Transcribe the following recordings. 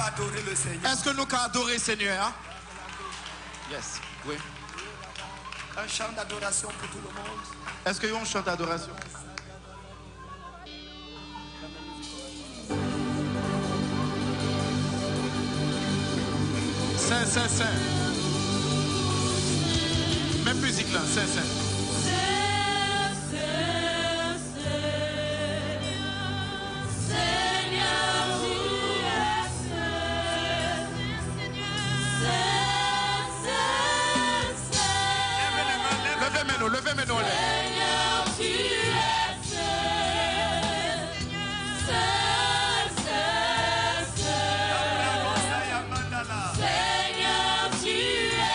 adorer le Seigneur? Est-ce que nous pouvons adorer le Seigneur? Yes, oui. Un chant d'adoration pour tout le monde. Est-ce qu'il y a un chant d'adoration? Saint. Même musique là, Saint. Levez-moi. Seigneur, tu es seul. Seigneur, tu es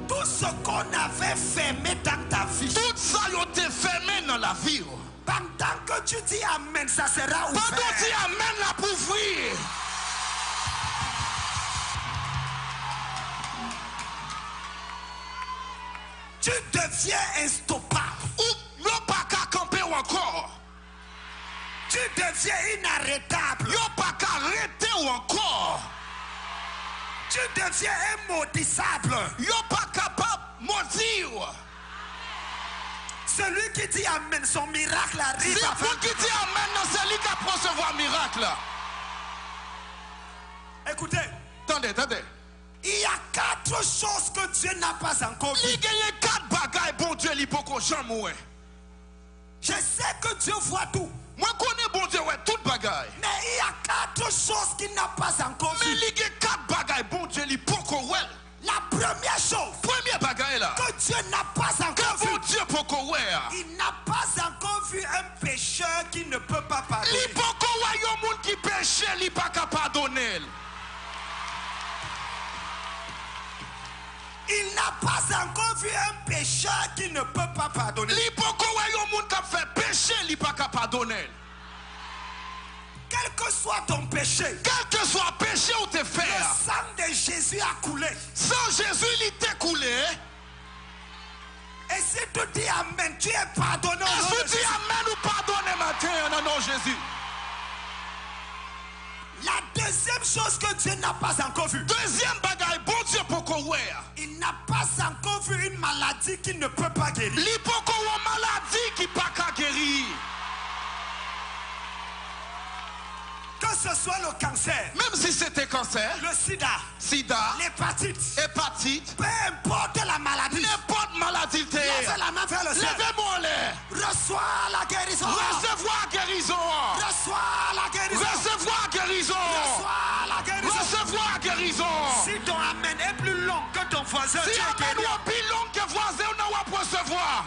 Tout ce qu'on avait fermé dans ta vie, tout ça a été fermé dans la vie. Pendant que tu dis amen, ça sera ouvert. Pendant que tu dis amen, la pour ouvrir. Tu deviens instoppable. Ou non pas qu'à camper ou encore. Tu deviens inarrêtable. Non pas qu'à arrêter ou encore. Tu deviens immaudissable. Non pas capable de maudire. Celui qui dit amen, son miracle arrive. Si vous qui dit amen, c'est lui qui a recevoir miracle. Écoutez. Attendez. Il y a 4 choses que Dieu n'a pas encore vues. Il y a 4 bagailles, bon Dieu, il faut qu'on jamais. Je sais que Dieu voit tout. Moi, je connais bon Dieu, ouais, toute bagaille. Mais il y a 4 choses qu'il n'a pas encore vues. Mais il y a 4 bagailles, bon Dieu, il faut qu'on ouais. La première chose. Première bagaille là. Que Dieu n'a pas encore vu. Bon Dieu, pour qu'on ouais. Il n'a pas encore vu un pécheur qui ne peut pas pardonner. Il faut qu'on ouais, un monde qui péché, il n'est pas capable de pardonner. Il n'a pas encore vu un pécheur qui ne peut pas pardonner. Il faut qu'on ouais, un monde qui fait péché, il n'est pas capable de pardonner. Quel que soit ton péché, quel que soit le péché ou tes frères, le sang de Jésus a coulé. Sans Jésus, il était coulé. Et si tu dis amen, tu es pardonné. Et si tu dis amen ou pardonné matin, non, non, Jésus. La deuxième chose que Dieu n'a pas encore vue. Deuxième bagaille, bon Dieu, pour qu'on ouais. Il n'a pas encore vu une maladie qui ne peut pas guérir. Il faut qu'on ait une maladie qui ne peut pas guérir. Que ce soit le cancer, même si c'était cancer, le sida, l'hépatite, peu importe la maladie, n'importe maladie, levez la main vers le ciel. Levez-moi l'air. Reçois la guérison. Recevoir guérison. Reçois la guérison. Recevoir guérison. Reçois la guérison. Recevoir guérison. Si ton amen est plus long que ton voisin, si amen est plus long que voisin, on va recevoir.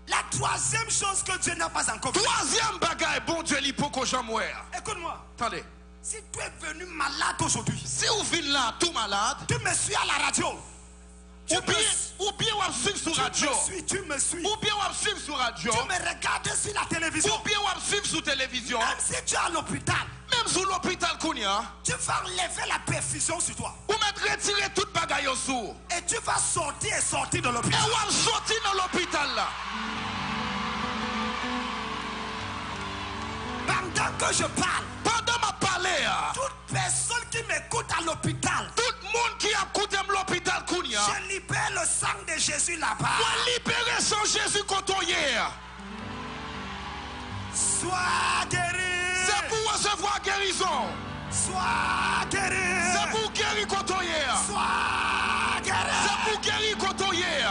La troisième chose que Dieu n'a pas encore fait. Troisième bagaille, bon Dieu, il faut qu'on jamais. Écoute-moi. Attendez. Si tu es venu malade aujourd'hui, si vous venez là tout malade, tu me suis à la radio. Ou bien on suit sur radio. Tu me suis. Ou bien on suit sur radio. Tu me regardes sur la télévision. Ou bien on suit sur télévision. Même si tu es à l'hôpital. Même sur l'hôpital Kounia. Tu vas enlever la perfusion sur toi. Ou mettre retirer toute bagaille au sous. Et tu vas sortir de l'hôpital. Et on va sortir dans l'hôpital là. Pendant que je parle. Pendant ma parler. Toute personne qui m'écoute à l'hôpital. Tout le monde qui écoute l'hôpital Kounia. Je libère le sang de Jésus là-bas. Moi libérer son Jésus quand on y est. Sois guéri. C'est pour recevoir guérison. Sois guéri. C'est pour guérir quand on y est. Sois guéri. C'est pour guérir quand on y est.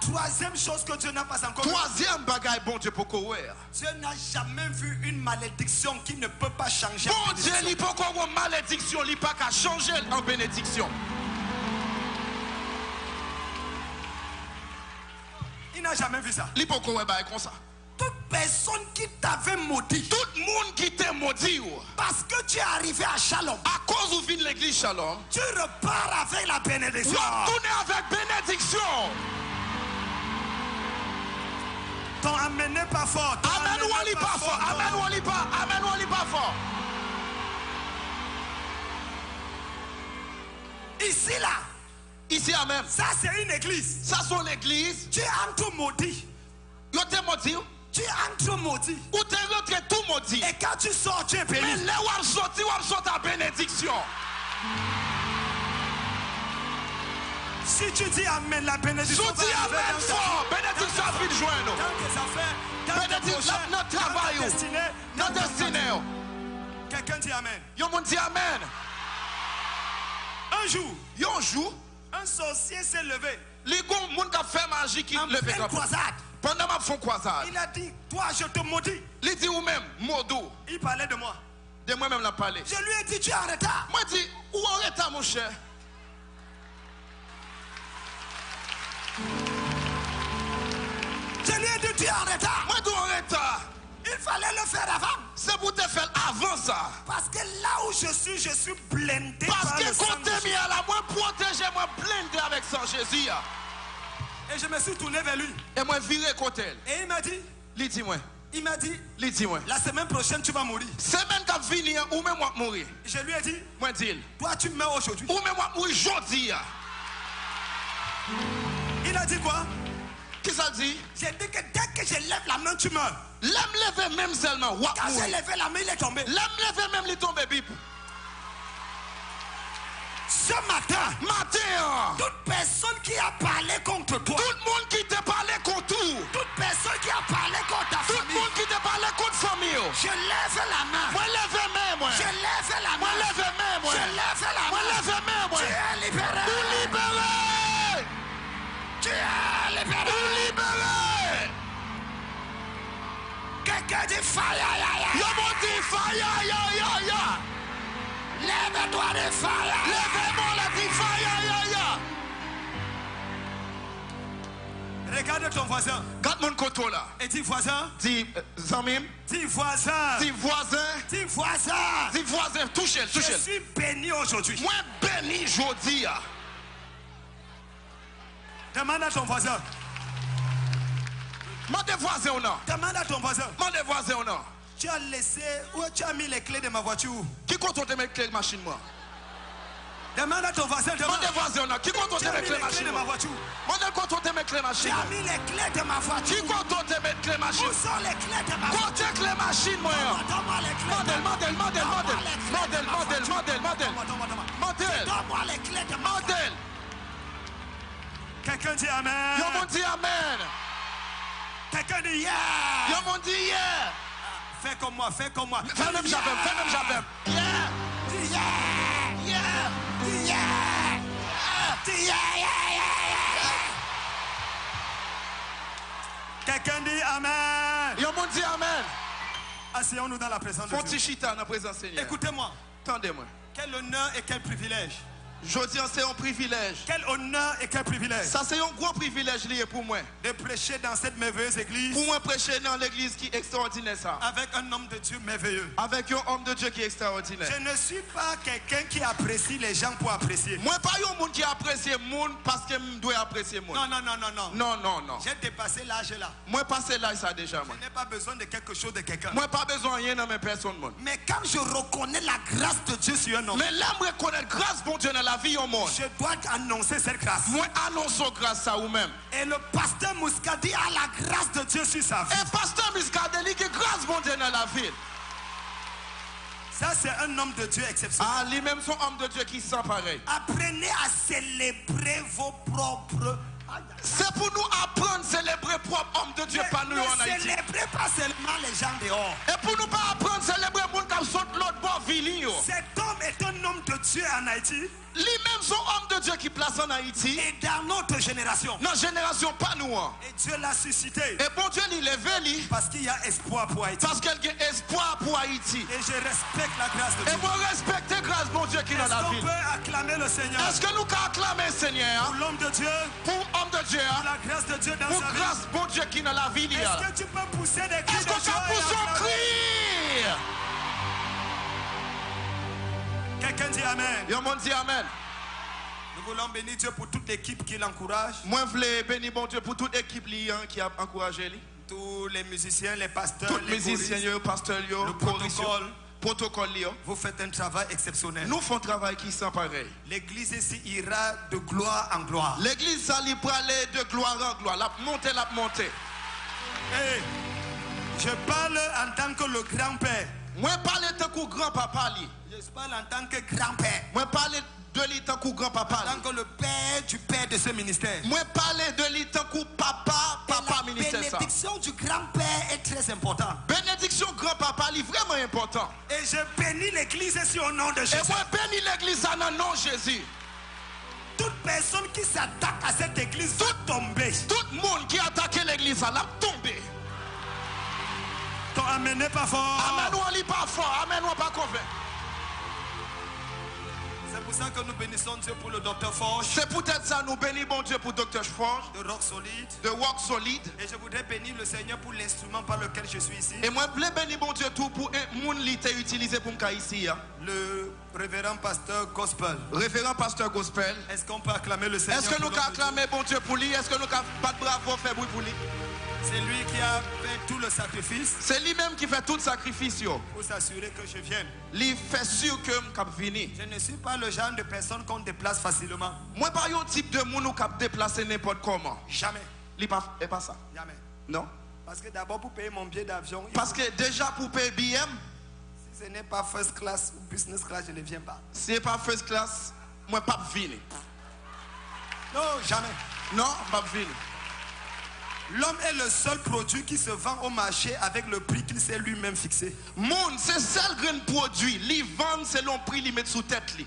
troisième chose que Dieu n'a pas encore vue. Troisième bagaille, bon Dieu, pour qu'on Dieu n'a jamais vu une malédiction qui ne peut pas changer en bon Dieu, bénédiction. il peut pas une malédiction, il pas qu'à changer en bénédiction. Il n'a jamais vu ça. Il peut qu'on comme ça. Toute personne qui t'avait maudit, Tout le monde qui t'est maudit, parce que tu es arrivé à Shalom, à cause où vient l'église Shalom, tu repars avec la bénédiction. retournez avec bénédiction. Ton amen n'est pas fort. Ton Amen amen ou on n'est lit pas fort. non. Amen ou on lit pas. Amen ou on lit pas fort. Ici, là, Ici, amen. ça c'est une église. Ça, sont l'église. Tu entres maudit. Yo t'es maudit. Tu entres maudit. Ou t'es rentré tout maudit. Et quand tu sors, tu es Mais béni. là où on sorti à bénédiction. Si tu dis amen, la bénédiction Si tu dis va arriver amen dans ta fort, vie. bénédiction va venir joindre nous. Dans tes affaires, dans tes Bénédiction, projets, notre travail, dans ta destinée, dans notre ta destinée. famille. Quelqu'un dit amen. Yo moun dit amen. Un jour, Yo jour, un sorcier s'est levé les gens moun qui fait magie qui en levé pleine comme croisade. pendant ma font croisade. Il a dit, toi je te maudis. Il dit ou même modo. Il parlait de moi. De moi même la parler. Je lui ai dit, tu es en retard. Moi dis où en état mon cher? Je lui ai dit, tu es en retard. Moi d'où en retard? Il fallait le faire avant. C'est pour te faire avant ça. Parce que là où je suis blindé Parce par le que sang quand de t'es Jésus. mis à la moi protéger, moi blindé avec sang Jésus. Et je me suis tourné vers lui. Et moi viré côté. Et il m'a dit, Il dit moi. la semaine prochaine tu vas mourir. Semaine qui venir ou même moi mourir. Je lui ai dit, Moi dis. toi tu meurs aujourd'hui. Ou même moi mourir aujourd'hui. Il a dit quoi? Qui ça dit? J'ai dit que dès que je lève la main, tu meurs. L'aime lever même seulement. Ou Quand j'ai mourir. levé la main, il est tombé. L'aime lever même il tombe bip. Ce matin, toute personne qui a parlé contre toi, Tout le monde qui te parlait contre tout. toute personne qui a parlé contre ta Tout le famille, monde qui te parlait contre famille. je lève la main. Moi lever même moi. Je lève la Moi main. lever même moi. Je lève la Moi main. lever même moi. Tu es libéré. Ou libéré. Tu es libéré. Ou libéré. Quelqu'un dit fire, Yo mon dit fire, ya. Lève-toi de fire. Levez-moi la dit fire, ya. Regarde ton voisin Garde mon couteau là. et dis voisin, Dis Zamim. dis voisin, Dis voisin. dis voisin. Dis voisin. Touchez-le, Je touchez-le. suis béni aujourd'hui. Moi béni aujourd'hui. Demande à ton voisin. Mon voisin ou non? Demande à ton voisin. Mon voisin ou non? Tu as laissé, où tu as mis les clés de ma voiture? Qui compte te mettre clé de machine moi? Demande à ton voisin. Demande. Mon voisin ou non? Qui compte Tu te as mis mettre clé les de clés machine de ma moi? voiture. Mon compte te mettre clé de Tu machine as moi? mis les clés de ma voiture. Qui compte te mettre clé de machine? Où sont les clés de ma voiture? Compte clé machine moi? Donne-moi les clés. Modèle. Modèle. Donne-moi les clés de ma voiture. Modèle. Quelqu'un dit amen. Yo mon dit amen. Quelqu'un dit yeah. Yo mon dit yeah. Fais comme moi, fais comme moi. Fais même j'avais. Yeah. Dis yeah. Yeah. Dis yeah. Dis yeah. Quelqu'un dit amen. Yo mon dit amen. Asseyons-nous dans la présence de Dieu. Fontichita dans la présence Seigneur. Écoutez-moi. Attendez-moi. Quel honneur et quel privilège. Je dis c'est un privilège. Quel honneur et quel privilège Ça c'est un gros privilège lié pour moi. de prêcher dans cette merveilleuse église Pour moi prêcher dans l'église qui est extraordinaire ça. avec un homme de Dieu merveilleux. Avec un homme de Dieu qui est extraordinaire. Je ne suis pas quelqu'un qui apprécie les gens pour apprécier. Moi pas un monde qui apprécie le monde parce que je dois apprécier le monde. Non. J'ai dépassé l'âge là. Moi passé là ça déjà moi. Je n'ai pas besoin de quelque chose de quelqu'un. Moi pas besoin de rien dans mes personnes monde. Mais quand je reconnais la grâce de Dieu sur un homme, Mais là moi reconnaître grâce bon Dieu dans la vie au monde. je dois annoncer cette grâce. Moi annonce grâce à vous-même. Et le pasteur Muscadi a la grâce de Dieu sur sa vie. Et pasteur Muscadeli qui grâce bon Dieu dans la ville. Ça c'est un homme de Dieu exceptionnel. Ah lui-même son homme de Dieu qui sent pareil. Apprenez à célébrer vos propres. C'est pour nous apprendre à célébrer propre homme de Dieu par nous en Ne Haïti. célébrez pas seulement les gens dehors. Et pour nous pas apprendre à célébrer le monde qui saute l'autre bord ville. Cet homme est un homme de Dieu en Haïti Lui-même son homme de Dieu qui place en Haïti. et dans notre génération. Notre génération, pas nous. Et Dieu l'a suscité Et bon Dieu, il levé lui. parce qu'il y a espoir pour Haïti. Parce qu'il y a espoir pour Haïti. Et je respecte la grâce de Et Dieu. moi, respecter grâce, bon Dieu, qui est dans Est-ce la qu'on ville. peut acclamer le Seigneur Est-ce que nous pouvons acclamer le Seigneur pour l'homme de Dieu, pour homme de Dieu, pour la grâce de Dieu dans pour sa vie? grâce, bon Dieu, qui est dans la ville. Est-ce que tu peux pousser des cris Est-ce de qu'on joie peut et pousser un acclamer? cri? Quelqu'un dit Amen. Yo, mon dit Amen. Nous voulons bénir Dieu pour toute l'équipe qui l'encourage, Moi, je voulais bénir bon Dieu pour toute l'équipe qui a encouragé lui. tous les musiciens, les pasteurs, Tous les les musiciens, choristes. pasteurs, Le protocole. protocole. Vous faites un travail exceptionnel. Nous faisons un travail qui sent pareil. L'église ici ira de gloire en gloire. L'église, ça lui pour aller de gloire en gloire. La montée, la montée. Hey, je parle en tant que le grand-père. Moi, je parle de ton grand-papa. Je parle en tant que grand-père. Moi, je parle de lui tant que grand-papa. En tant que le père du père de ce ministère. Moi, je parle de lui tant que papa, papa Et ministère. la ça. bénédiction du grand-père est très importante. Bénédiction grand-papa, est vraiment important. Et je bénis l'église ici au nom de Et Jésus. moi, je bénis l'église dans le nom de Jésus. Toute personne qui s'attaque à cette église va tomber. Tout le monde qui a attaqué l'église, ça l'a tombé. Ton amen n'est pas fort. Amen, on lit pas fort. Amen, on pas convaincu. C'est pour ça que nous bénissons Dieu pour le docteur Forge C'est peut-être ça, nous bénissons bon Dieu pour Dr. Forge, de Rock Solide. de Work Solid. Et je voudrais bénir le Seigneur pour l'instrument par lequel je suis ici. Et moi, je voulais bénir bon Dieu tout pour un monde qui était utilisé pour me ici. Le révérend pasteur Gospel. Révérend pasteur Gospel. Est-ce qu'on peut acclamer le Seigneur? Est-ce que nous pour l'homme de acclamer bon Dieu pour lui? Est-ce que nous pas de bravo faire bruit pour lui? Dieu? C'est lui qui a fait tout le sacrifice C'est lui-même qui fait tout le sacrifice. pour s'assurer que je vienne. Il fait sûr que je cap venir. Je ne suis pas le genre de personne qu'on déplace facilement. Moi, pas un type de monde qui déplacer n'importe comment. Jamais. Il pas ça. Jamais. Non? Parce que d'abord, pour payer mon billet d'avion, Parce que déjà pour payer BM, si ce n'est pas first class ou business class, je ne viens pas. si c'est pas first class, moi pas venir. Non, jamais. Non, pas venir. L'homme est le seul produit qui se vend au marché avec le prix qu'il s'est lui-même fixé. Monde, c'est seul grain produit. Li vend selon prix, li met sous tête li.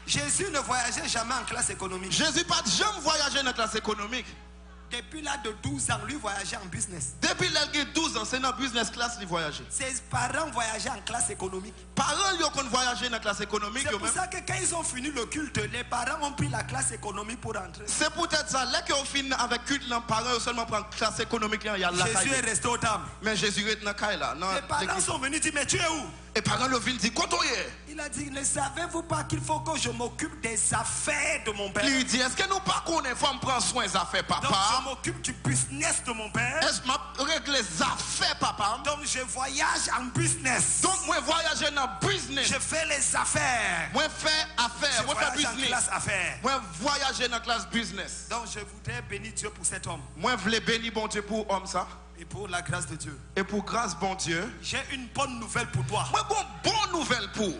Jésus ne voyageait jamais en classe économique. Jésus pas jamais voyagé dans la classe économique. Depuis l'âge de 12 ans, lui voyageait en business. Depuis l'âge de 12 ans, c'est dans business class li voyager. Ses parents voyageaient en classe économique. Parents yo kon voyager dans la classe économique C'est yo pour même. ça que quand ils ont fini le culte, les parents ont pris la classe économique pour entrer. C'est peut-être ça. Là qu'on finit avec culte, les parents seulement prennent classe économique là, il y a la Jésus est caille. resté au temple. Mais Jésus est dans la là. Non, Les parents sont venus dire, mais tu es où? et parents le viennent dire, quand on est? Il a dit, ne savez-vous pas qu'il faut que je m'occupe des affaires de mon père? Il dit, est-ce que nous pas connaissons, faut me prendre soin des affaires Donc je papa? m'occupe du business de mon père. Est-ce que je règle les affaires papa? Donc je voyage en business. Donc moi voyager dans business. Je fais les affaires. Moi fais affaires, Je moi fais voyage en business. classe affaires. Moi voyager dans classe business. Donc je voudrais bénir Dieu pour cet homme Moi voulais bénir bon Dieu pour homme ça et pour la grâce de Dieu. et pour grâce bon Dieu. J'ai une bonne nouvelle pour toi. Moi bonne nouvelle pour.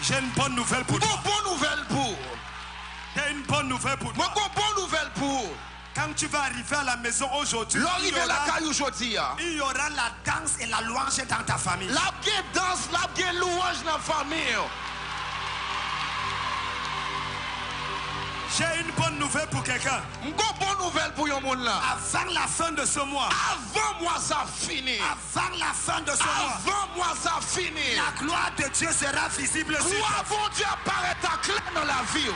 J'ai une bonne nouvelle pour toi. Bonne nouvelle pour. J'ai une bonne nouvelle pour Moi toi. bonne nouvelle pour. Quand tu vas arriver à la maison aujourd'hui, L'arrivée la caille aujourd'hui. il y aura la danse et la louange dans ta famille. La guerre danse, la guerre louange dans la famille. J'ai une bonne nouvelle pour quelqu'un. Une bonne nouvelle pour yon monde là. Avant la fin de ce mois, Avant moi ça fini. avant la fin de ce mois, Avant moi ça fini. la gloire de Dieu sera visible sur Gloire ta vie. bon Dieu apparaît à clair dans la vie.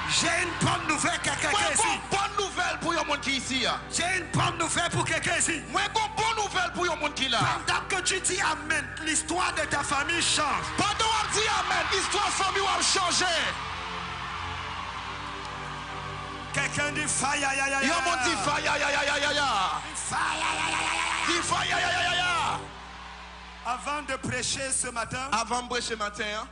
J'ai une bonne nouvelle quelqu'un Moi ici. bonne nouvelle pour yon monde qui ici. J'ai une bonne nouvelle pour quelqu'un ici. Moi bonne nouvelle pour yon monde qui là. Pendant que tu dis Amen, l'histoire de ta famille change. Pendant on dit amen, l'histoire famille va changer. Quelqu'un dit fire, ya, ya, ya, Yon ya. monde dit fa ya ya ya ya ya ya. Fire, ya, ya, ya, ya, ya. Dit fa ya ya ya ya ya. Avant de prêcher ce matin, Avant de prêcher matin, hein,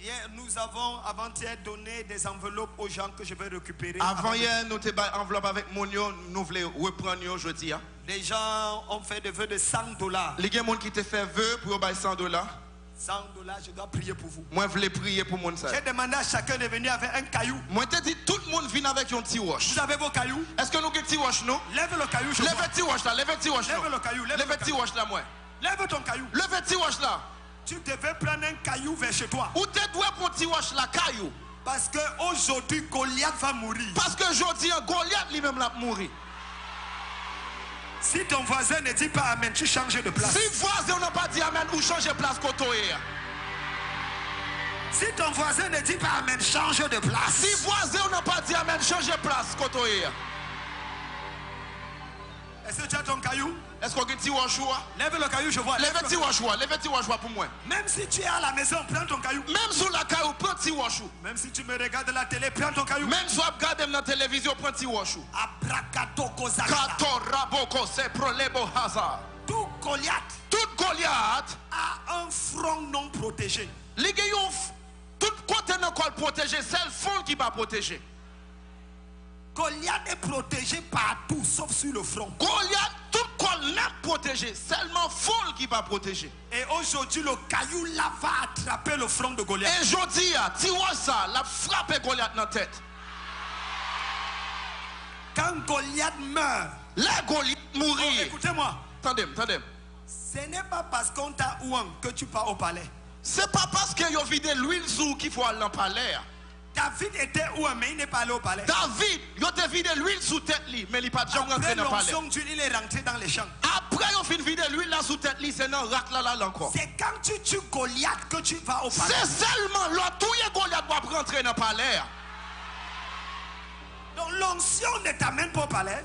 hier, nous avons avant-hier donné des enveloppes aux gens que je vais récupérer. avant hier nous t'ai ba enveloppe avec mon yo, nous voulons reprendre yo aujourd'hui. Hein. Les gens ont fait des vœux de $100. Les gens qui te fait vœu pour bailler $100. $100, je dois prier pour vous. Moi je voulais prier pour mon ça. J'ai demandé à chacun de venir avec un caillou. Moi te dit tout le monde vient avec un petit wash. Vous avez vos cailloux? Est-ce que nous avons un petit wash nous? Lève le caillou, je Lève vois. le petit wash là, lève le petit wash là. Lève le caillou, lève Lève le le petit caillou. wash là moi. Lève ton caillou. Lève le petit wash là. Tu devais prendre un caillou vers chez toi. Ou te dois prendre petit roche la caillou. Parce que aujourd'hui Goliath va mourir. Parce que aujourd'hui Goliath lui-même l'a mourir. Si ton voisin ne dit pas amen, tu changes de place. Si voisin n'a pas dit amen ou change de place côté. Si ton voisin ne dit pas amen, change de place. Si voisin n'a pas dit amen, change de place côté. Est-ce que tu as ton caillou? Est-ce qu'on a un petit roche? Lève le caillou, je vois. Lève le petit roche, lève le petit roche pour moi. Même si tu es à la maison, prends ton caillou. Même sur la caillou, prends petit roche. Même si tu me regardes à la télé, prends ton caillou. Même si tu regardes dans la télévision, prends petit roche. Abracadoko zakala. Katoraboko se prolebo hasard. Tout Goliath Tout Goliath a un front non protégé. Tout côté n'a pas protégé, c'est le front qui va protéger. Goliath est protégé partout, sauf sur le front. Goliath, tout col n'a protégé, seulement front qui va protéger. Et aujourd'hui, le caillou là va attraper le front de Goliath. Et aujourd'hui, tu vois ça, la frappe Goliath dans la tête. Quand Goliath meurt, là Goliath mourit. Écoutez-moi. Attendez. Ce n'est pas parce qu'on t'a ouan que tu pars au palais. C'est pas parce qu'il y a vidé l'huile sur qu'il faut aller en palais. David était ouan, mais il n'est pas allé au palais. David, il a vidé l'huile sous tête, mais il n'est pas déjà rentré dans le palais. Après l'onction, il est rentré dans les champs. Après, il a fini vidé l'huile là sous tête, c'est dans rac là encore. C'est quand tu tues Goliath que tu vas au palais. C'est seulement là, tout Goliath doit rentrer dans le palais. Donc l'onction ne t'amène pas au palais.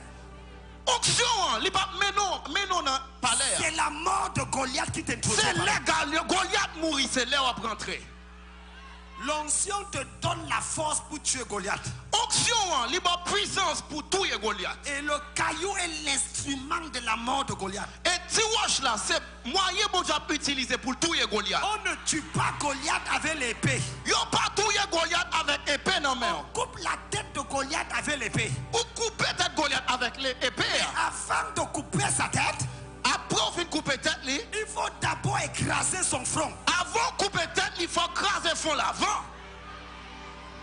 Onction, mais non, dans le palais. C'est la mort de Goliath qui t'introduit. C'est légal, Goliath mourit, c'est là où on va rentrer. L'onction te donne la force pour tuer Goliath. Onction, libre puissance pour tuer Goliath. Et le caillou est l'instrument de la mort de Goliath. Et Tiwash là, c'est moyen pour utiliser pour tuer Goliath. On ne tue pas Goliath avec l'épée. Yo pas tuer Goliath avec épée non mais. On coupe la tête de Goliath avec l'épée. Ou couper tête Goliath avec l'épée. Avant de couper sa tête, après on finit couper tête lui, il faut d'abord écraser son front. Avant couper tête, il faut écraser fond l'avant.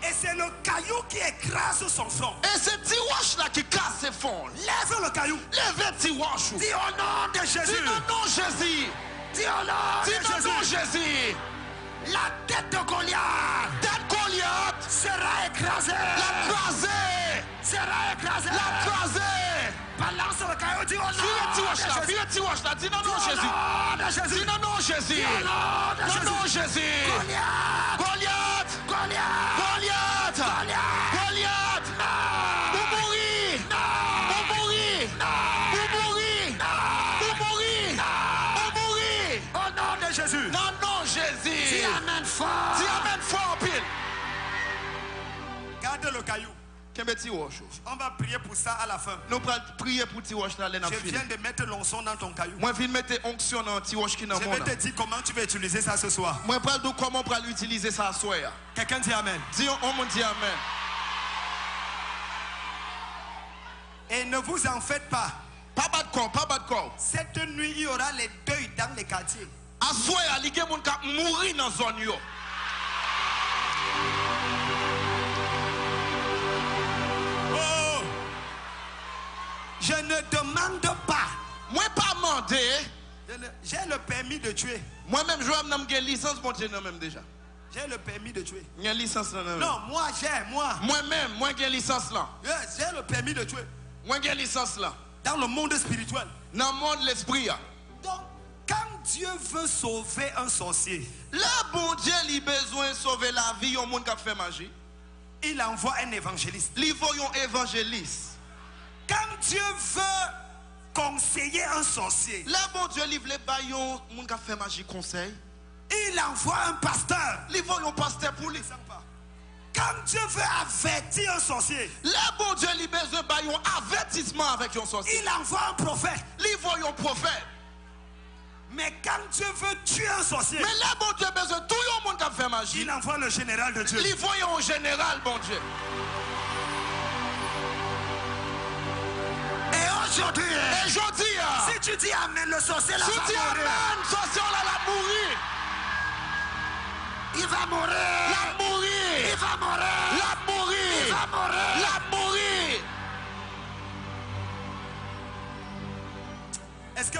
Et c'est le caillou qui écrase son front. Et c'est Tiwash là qui casse ses fonds. Lève le caillou. Lève Tiwash. Dis au nom de Jésus. Dis au nom de Jésus. Dis au nom de Jésus. Jésus. La tête de Goliath. Tête Goliath sera écrasée. Sera écrasée. Balance le caillou. Dis au nom de Jésus. Viens Tiwash là. Dis non non Jésus. Dis non non Jésus. Non non Jésus. Goliath. Au nom de Jésus. Non non Jésus. Dis amen fort. Dis amen fort pile. Garde le caillou. On va prier pour ça à la fin. Nous allons prier pour Tiwash là. Je viens de mettre l'onction dans ton caillou. Moi je viens de mettre onction dans Tiwash qui dans Je vais te dire comment tu vas utiliser ça ce soir. Moi je vais te dire comment on va l'utiliser ça ce soir. Quelqu'un dit amen. Dis on me dit amen. Et ne vous en faites pas. Pas de corps. Cette nuit, il y aura les deuils dans les quartiers. À soir, il y a des gens qui mourir dans la zone. Oh! Je ne demande pas. Moi pas demandé. J'ai le permis de tuer. Moi-même, je vais une licence pour tuer même déjà. J'ai le permis de tuer. Il y a une licence là. Non, moi. Moi-même, j'ai une licence là. J'ai le permis de tuer. Moi j'ai une licence là. Dans le monde spirituel. Dans le monde de l'esprit. Donc, quand Dieu veut sauver un sorcier, là, bon Dieu, il a besoin de sauver la vie au monde qui fait magie. Il envoie un évangéliste. Il faut un évangéliste. Quand Dieu veut conseiller un sorcier, là, bon Dieu, il veut le monde qui fait magie conseil. Il envoie un pasteur. Il faut un pasteur pour lui. Quand Dieu veut avertir un sorcier, là, bon Dieu, il a besoin d'un avertissement avec un sorcier. Il envoie un prophète. Il faut un prophète. Mais quand Dieu veut tuer un sorcier, mais là, bon Dieu, a besoin de tout le monde qui fait magie. Il envoie le général de Dieu. Il faut un général, bon Dieu. Et aujourd'hui, si tu dis amen, le sorcier là va mourir. Si tu dis amen, le sorcier là va mourir. Il va mourir. La mourir. Il va mourir. La mourir. Il va mourir. La mourir. Est-ce que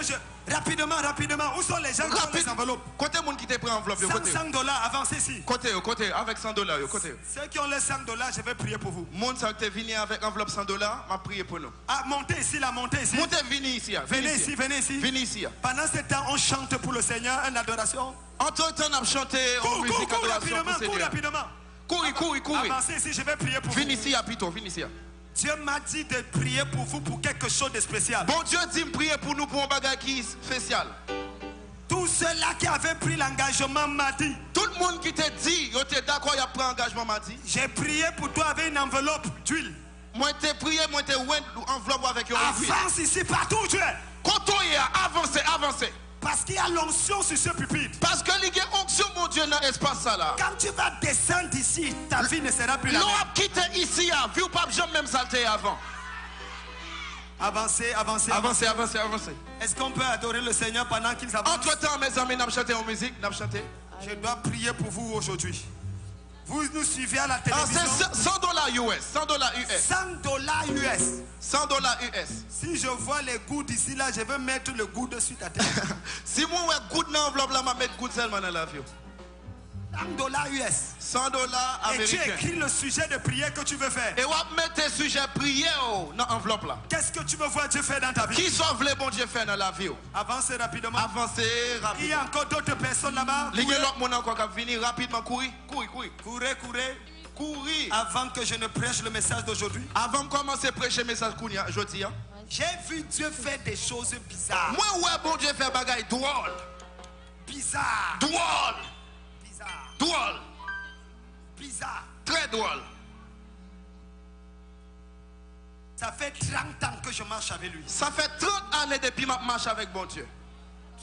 rapidement. Rapidement, rapidement. Où sont les gens qui ont les enveloppes? Côté monde qui te prend enveloppe, côté. 100 $, avancez ici. Côté, avec 100 $, côté. Ceux qui ont les 100 $, je vais prier pour vous. Monde ça qui est venu avec enveloppe 100 $, m'a prié pour nous. Ah, montez ici, là, montez ici. Montez, venez ici. Venez ici, venez ici. Venez ici. Pendant ce temps, on chante pour le Seigneur, une adoration. Entre temps, on a chanté en musique adoration pour cours Seigneur. rapidement. Courez. Avancez ici, je vais prier pour vous. Venez ici, Apito, venez ici. Dieu m'a dit de prier pour vous pour quelque chose de spécial. Bon Dieu dit de prier pour nous pour un bagage qui est spécial. Tous ceux-là qui avaient pris l'engagement m'a dit. Tout le monde qui t'a dit, tu es d'accord, il a pris l'engagement, m'a dit. J'ai prié pour toi avec une enveloppe d'huile. Moi, t'ai prié, moi, t'ai enveloppe avec une huile. Avance ici partout où tu es. Quand on y a, avancez. Parce qu'il y a l'onction sur ce pupitre. Parce que il y a onction, mon Dieu, dans l'espace là. Quand tu vas descendre ici, ta vie ne sera plus la même. L'on a quitté ici, vu pas jamais même salté avant. Avancez. Est-ce qu'on peut adorer le Seigneur pendant qu'ils avancent? Entre-temps, mes amis, nous chanté en musique, nous chanté. Je dois prier pour vous aujourd'hui. Vous nous suivez à la Ah, télévision. c'est 100 $ US. 100 $. 100 $ US. 100 $ US. Si je vois les gouttes ici, là, je vais mettre le goût dessus ta tête. Si moi, ouais, goût dans l'enveloppe là, je vais mettre goût seulement dans l'avion. 100 $ US. 100 $ Et tu américains. écris le sujet de prière que tu veux faire. Et on va mettre tes sujets prières dans l'enveloppe là. Qu'est-ce que tu veux voir Dieu faire dans ta vie? Qui sont les bon Dieu faire dans la vie? Avancez rapidement. Avancez Il y rapidement. a encore d'autres personnes là-bas. Les gens qui encore qui venir rapidement, courir. Courez. Avant que je ne prêche le message d'aujourd'hui. Avant de commencer à prêcher le message aujourd'hui, J'ai vu Dieu faire des choses bizarres. moi, ouais, bon Dieu fait bagaille drôle. Bizarre. Très drôle. Ça fait 30 ans que je marche avec lui. Ça fait 30 années depuis que je marche avec bon Dieu.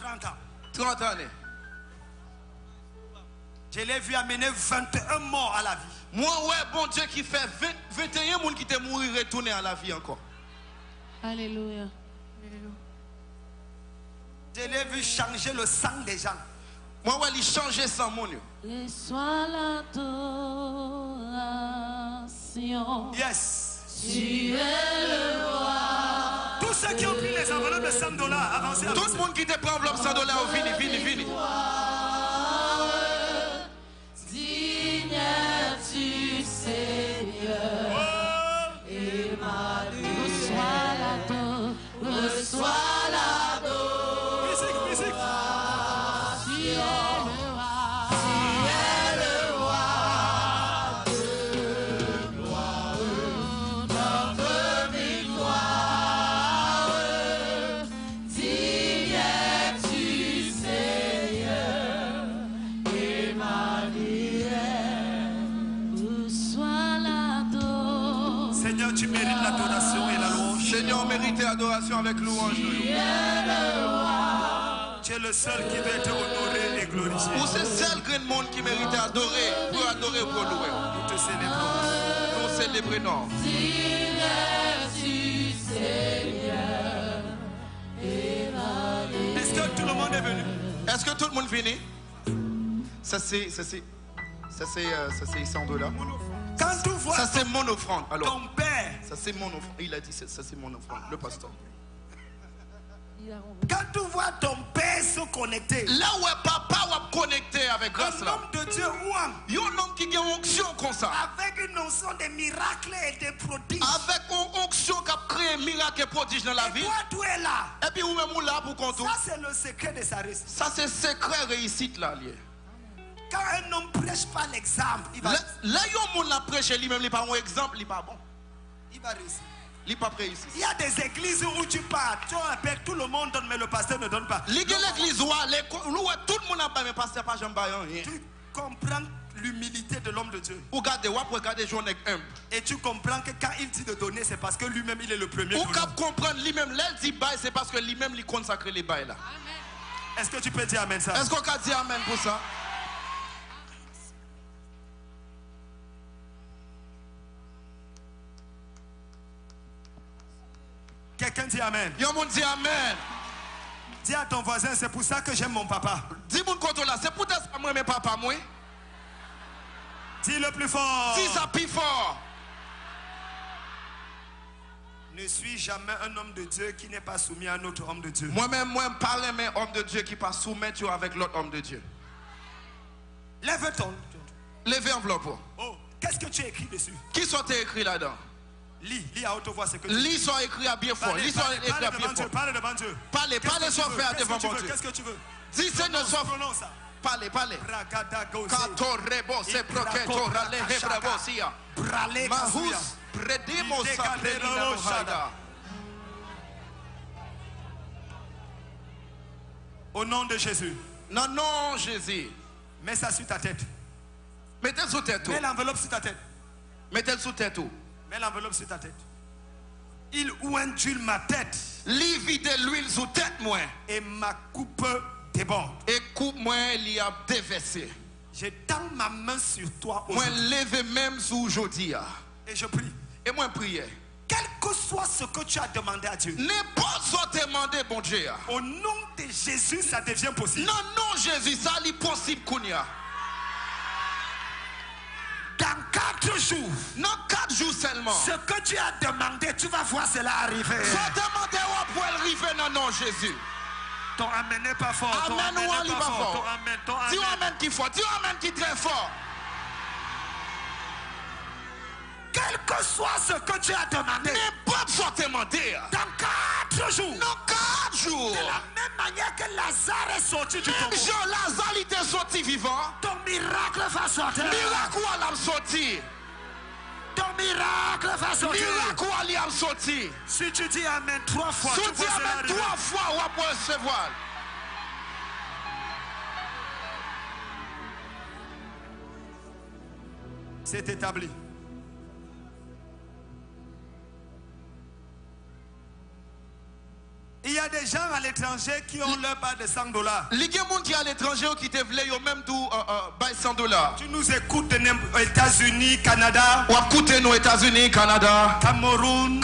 30 ans. 30 années. Je l'ai vu amener 21 morts à la vie. Moi, ouais, bon Dieu qui fait 21 personnes qui te mourir retourner à la vie encore. Alléluia. Je l'ai vu changer le sang des gens. Moi, ouais, il change sans mon Dieu. Et soit l'adoration. Yes. Tu es le roi. Tous ceux qui ont pris les enveloppes de 100 $, avancez. Tout le monde qui te prend enveloppe 100 $, vini. Digne es-tu, Seigneur. Reçois l'ado. Musique. Tu es le roi. Notre victoire. Digne es-tu, Seigneur. Emmanuel. Reçois l'ado. Seigneur, tu mérites l'adoration et la louange. Seigneur, mérite l'adoration avec louange. Tu es le seul qui doit être honoré et glorifié. Ou c'est seul grand monde qui mérite adorer, pour adorer, pour louer. Nous te célébrons. Nous célébrons. Digne es-tu, Seigneur. Emmanuel. Est-ce que tout le monde est venu? Est-ce que tout le monde finit? Ça c'est 100 $. Quand tu vois Ça c'est mon offrande. Alors, ton père, ça c'est mon offrande. Il a dit ça c'est mon offrande. Le pasteur. quand tu vois ton père se connecter, Là où est papa va connecter avec grâce un là. homme de Dieu ouam, Il y a un homme qui a une onction comme ça. avec une notion de miracles et de prodiges. Avec une onction qui a créé miracle et prodige dans la Et vie. toi, tu es là. Et puis, vous-même, vous là pour compter. Ça, c'est le secret de sa réussite. Ça, c'est secret réussite là. Lié. Quand un homme prêche pas l'exemple, il va Là, il y a un monde qui prêche lui-même, il n'est pas un exemple, il n'est pas bon. réussir. Il n'est pas réussi. Il y a des églises où tu pars, tu appelles, tout le monde donne, mais le pasteur ne donne pas. L'église, tout le monde a pas, mais pasteur pas jamais rien. Tu comprends l'humilité de l'homme de Dieu. Regardez, regardez, j'en ai un. Et tu comprends que quand il dit de donner, c'est parce que lui-même, il est le premier. Ou donneur. cap comprendre lui-même, là, il dit bail, c'est parce que lui-même, il consacre les bails là. Est-ce que tu peux dire amen ça? Est-ce qu'on peut dire amen pour ça? Quelqu'un dit amen. Yo, monde dit amen. Dis à ton voisin, c'est pour ça que j'aime mon papa. Dis mon côté là, c'est pour ça que moi, mes papa, moi. Dis le plus fort. Dis ça plus fort. Ne ne suis jamais un homme de Dieu qui n'est pas soumis à un autre homme de Dieu. Moi-même, moi, pas aimer homme de Dieu qui pas soumettre avec l'autre homme de Dieu. Lève ton. Levez enveloppe. Oh, qu'est-ce que tu as écrit dessus? Qui sont écrit là-dedans? Lis à haute voix ce que tu Lis sont écrits à bien fort. Lis sont écrits à bien fort. Parle devant Dieu. Parlez, parlez sans faire devant mon Dieu. Qu'est-ce que tu veux? Dis Seigneur, sois. Prononce ça. Parlez, parlez. Katorebo se proketo rale hebravosia. Mahus predimo sapredina mohada. Au nom de Jésus. Non, non, Jésus. Mets ça sur ta tête. Mettez sous tête. Mets l'enveloppe sur ta tête. Mettez sous tête. Mets l'enveloppe sur ta tête. Il ointule ma tête. Li vide l'huile sous tête moi. Et ma coupe déborde. Et coupe moi il a déversé. Je tends ma main sur toi moi aujourd'hui. lève même sous aujourd'hui. Et je prie. Et moi prier. Quel que soit ce que tu as demandé à Dieu. N'importe ce que tu as demandé bon Dieu. Au nom de Jésus, ça devient possible. Non, non, Jésus, ça est possible qu'on y a. Dans 4 jours. Non, 4 jours seulement. Ce que tu as demandé, tu vas voir cela arriver. Ça demandé où pour arriver non, non, Jésus. Ton amen n'est pas fort. Ton Amen ou amen n'est pas fort. Ton amen, ton amen. Dis amen qui fort. Dis amen qui très fort. Quel que soit ce que tu as demandé. N'importe ce que tu as demandé. Dans 4 jours. Non, 4 jours. De la même manière que Lazare est sorti du tombeau. Jean Lazare était sorti vivant. Ton miracle va sortir. Miracle où elle a sorti. Ton miracle va sortir. Miracle où elle a sorti. Si tu dis amen 3 fois, si tu tu dis vois amen 3 fois, on va pouvoir recevoir. C'est établi. Il y a des gens à l'étranger qui ont leur part de $100. Il y a des gens qui à l'étranger qui te veulent même $100. Tu nous écoutes aux États-Unis, Canada. Ou écoutez nous États-Unis, Canada, Cameroun,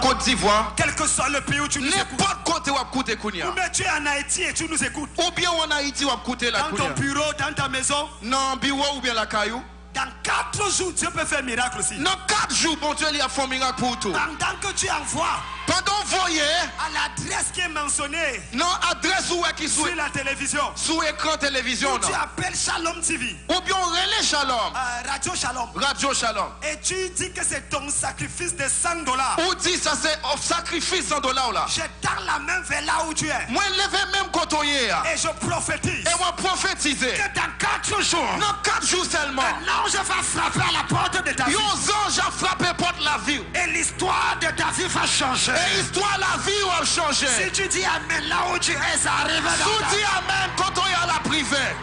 Côte d'Ivoire. Quel que soit le pays où tu nous écoutes. N'importe côté où écoutez Kounia. Ou bien tu es en Haïti et tu nous écoutes. Ou bien en Haïti où écoutez la Kounia. Dans ton bureau, dans ta maison. Non, bureau ou bien la caillou. Dans 4 jours, Dieu peut faire un miracle aussi. Dans 4 jours, bon Dieu, il a fait un miracle pour tout. Pendant que tu envoies. Pendant envoyer. À l'adresse qui est mentionnée. Non, adresse où est qui sur la télévision. Sur écran télévision. Ou tu appelles Shalom TV. Ou bien on relève Shalom. Radio Shalom. Radio Shalom. Et tu dis que c'est ton sacrifice de $100. Ou dis ça c'est un sacrifice $100 là. Je tends la main vers là où tu es. Moi lever même quand on y est. Et je prophétise. Et moi prophétiser. Que dans 4 jours. Non, 4 jours seulement. Un ange va frapper à la porte de David. Un ange a frappé porte la vie. Et l'histoire de David va changer. Et l'histoire la vie va changer. Si tu dis amen là où tu es, ça arrive dans ta vie. Si tu dis amen quand on est à la privée.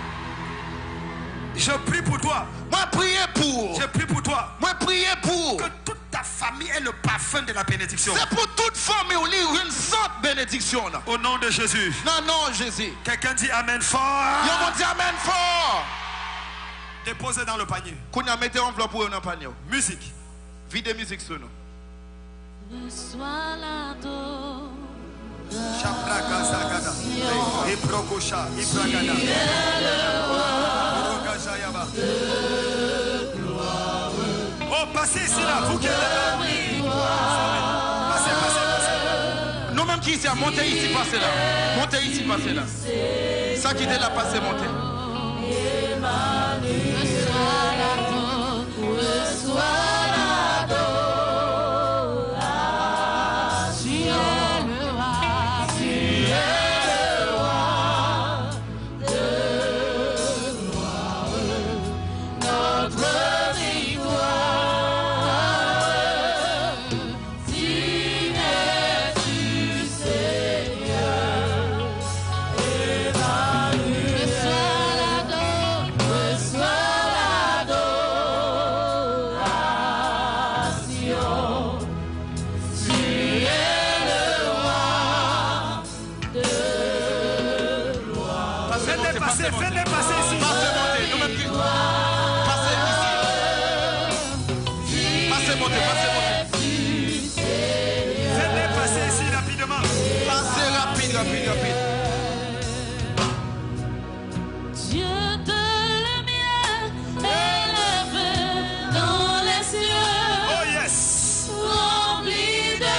Je prie pour toi. Moi prier pour. Je prie pour toi. Moi prier pour. Que toute ta famille ait le parfum de la bénédiction. C'est pour toute famille où il y a une sorte de bénédiction. Au nom de Jésus. Non, non, Jésus. Quelqu'un dit amen fort. Yo dit amen fort. Déposez dans le panier. Qu'on a mis enveloppe pour un panier. Musique. Vide musique sur nous. Reçois l'adoration. Chabragazagada. Ibrokosha. Ibragada. Oh, passez ici là. Vous qui êtes là. Passez, passez, passez. Nous-mêmes qui ici, montez ici, passez là. Montez ici, passez là. Ça qui est là, passez, montez. Rempli de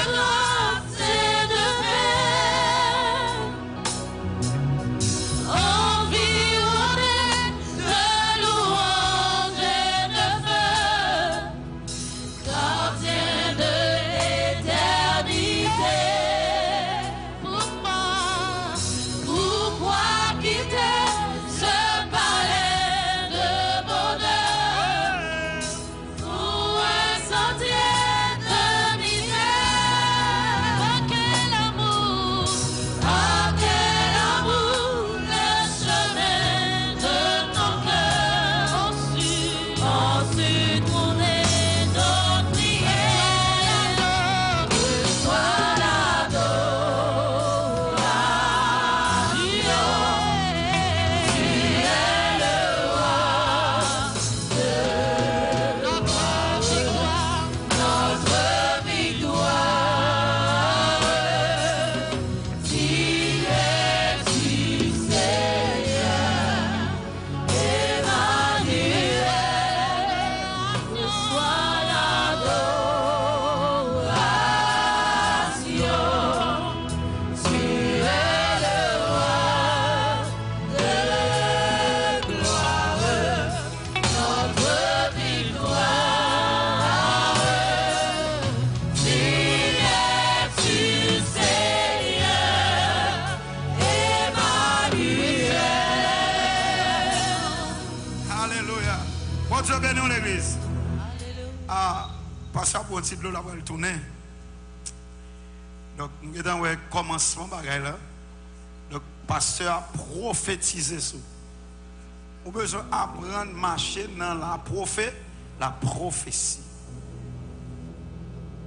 pasteur pour un petit bleu là pour le tourner. Donc nous avons un commencement bagaille là. Donc pasteur a prophétisé ça. On a besoin d'apprendre à marcher dans la prophétie.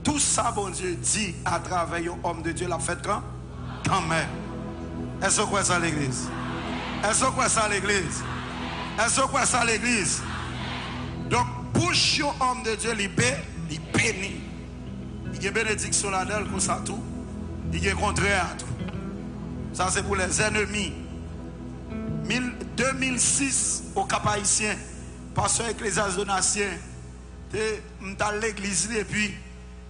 Tout ça, bon Dieu dit à travers un homme de Dieu, l'a fait quand même. Est-ce que vous croyez ça à l'église? Est-ce que vous croyez ça à l'église? Est-ce que vous croyez ça à l'église? Donc, pour un homme de Dieu, il bénit. Il y a bénédiction là-dedans, comme ça tout. Il y a contraire à tout. Ça, c'est pour les ennemis. 2006, au Cap Haïtien, pasteur Ecclésias Donatien, dans l'église, et puis,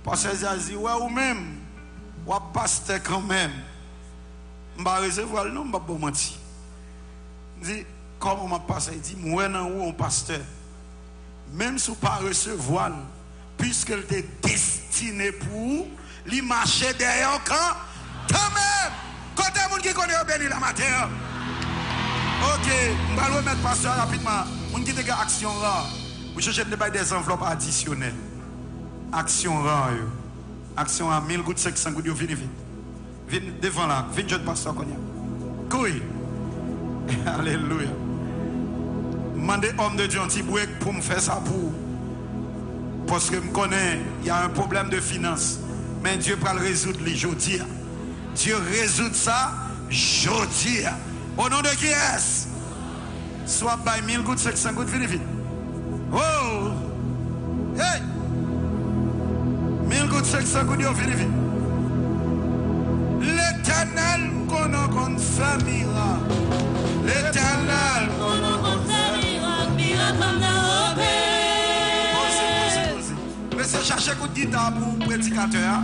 pasteur a dit, ouais, ou même, ou pasteur quand même. Je vais recevoir le nom, je vais mentir. Je dis, comment m'a pasteur? Il dit, moi, non, ou un pasteur. Même si vous ne pas recevoir, puisqu'elle était destinée pour lui marcher derrière quand même. Quand il y a des gens qui connaissent béni la matière. Ok, je vais remettre pasteur rapidement. On qui a action rare. Vous cherchez des enveloppes additionnelles. Action rare. Action à 1000 gouttes, 500 gouttes, venez vite. Venez devant là, venez jeune pasteur qu'on y a. Couille. Alléluia. Mandez homme de Dieu un petit break pour me faire ça pour. Parce que je connais, il y a un problème de finances. Mais Dieu peut le résoudre aujourd'hui. Dieu résout ça aujourd'hui. Au nom de qui est-ce? Soit by 1000 gouttes, 500 gouttes, venez vite. Oh! Hey! 1000 gouttes, 500 gouttes, venez vite. L'Éternel qu'on a qu'on fait miracle. L'Éternel qu'on a qu'on fait miracle. Miracle comme dans Posez. Laissez chercher un coup de guitare pour le prédicateur.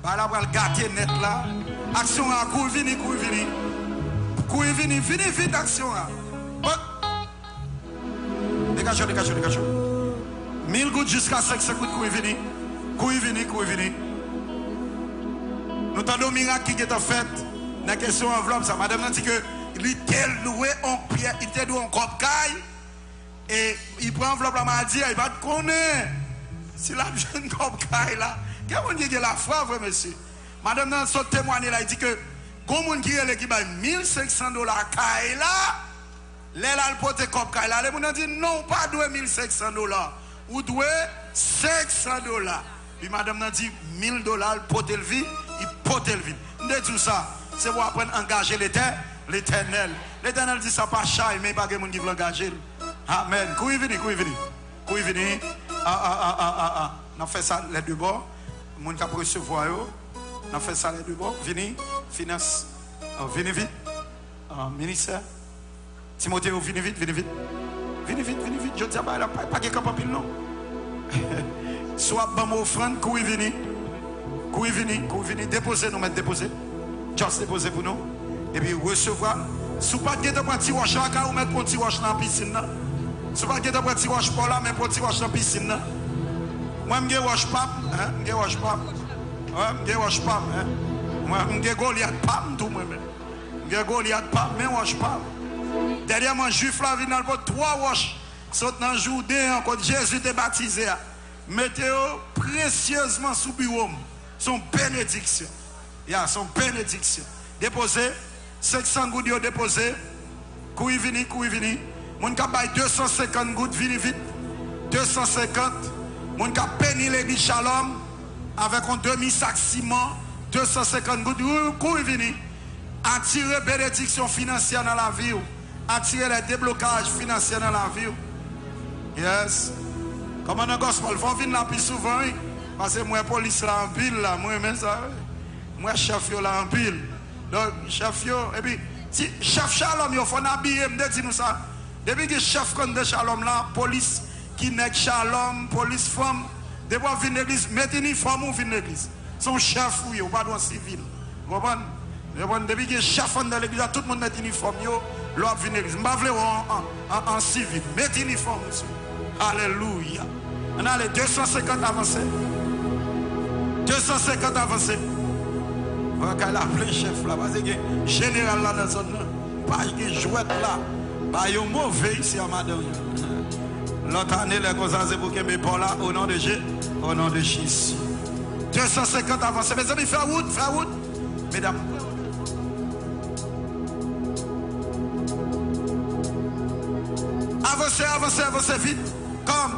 Bah là, on va le gâter net là. Action à cours, vini. Cours, vini vite, action là. Dégagez. 1000 gouttes jusqu'à 500 gouttes, cours, vini. Nous avons un miracle qui est fait. Dans la question enveloppe, ça. Madame a dit que il était loué en pierre, il était loué en copcaille. Et il prend enveloppe la maladie, il va te connaître. Si la jeune copcaille là, qu'est-ce qu'il y a la foi, vrai monsieur? Madame a son témoigné là, il dit que, comme on qui est qui va $1 500 caille là, les là le pote copcaille là, les gens ont dit non, pas $1 500. Ou doué $500. Puis madame a dit $1000 pote le vie. Il porte le vide. De tout ça, c'est pour apprendre à engager l'Éternel. L'Éternel dit ça pas chat, mais pas de gens qui veulent engager. Amen. Couille vini. On a fait ça les deux bords. Mon qui a recevoir on a fait ça les deux bords. Vini, finance. Venez vite. Ministère. Timothée, venez vite. Je dis pas de camp pile non. Soit bon offrande, couille vini. Couille vini, déposez, nous mettre déposer. Just déposer pour nous. Et puis recevoir. Si vous ne pouvez pas petit wash là, vous mettez un petit wash dans la piscine. Si vous ne pouvez pas petit wash pour là, mettez un petit wash dans la piscine. Moi, je ne wash pas. Je ne wash pas. Moi, je ne Goliath pas. Je ne Goliath pas, mais je ne wash pas. Dernièrement, juif là, vient dans le pot 3 wash. Saute dans le jour quand Jésus est baptisé. Mettez-le précieusement sous bureau. Son bénédiction. Son bénédiction. Déposé. 500 gouttes déposé. Couille vini. Mon cap bail 250 gouttes vini vite. 250. Mon cap béni l'église Shalom avec un demi-sac ciment. 250 gouttes. Couille vini. Attirer bénédiction financière dans la vie. Attirer les déblocages financiers dans la vie. Yes. Comme un gospel, il faut venir là plus souvent. Parce que moi, police là en pile, là, moi, même ça. Moi, chef là en pile. Donc, chef, et puis, si chef Shalom, il faut habiller, me dit ça. Depuis que chef de Shalom là, police qui n'est Shalom, police femme, depuis qu'on vient l'église, mettez une uniforme ou vient l'église. Son chef ou pas droit civil. Vous comprenez? Depuis que chef de l'église, tout le monde met une uniforme, l'on vient l'église. Je ne vais pas en civil, mettez une uniforme. Alléluia. On a les 250 avancés. 250 avancés. On va appeler chef là. Parce que général là dans la zone. Pas de jouet là. Pas de mauvais ici à madame. L'autre année, les causes c'est pour que mes pas là, au nom de Jésus. Au nom de Jésus. 250 avancés. Mes amis, fais route, fais route. Mesdames. Avancez, avancez, avancez vite. Comme.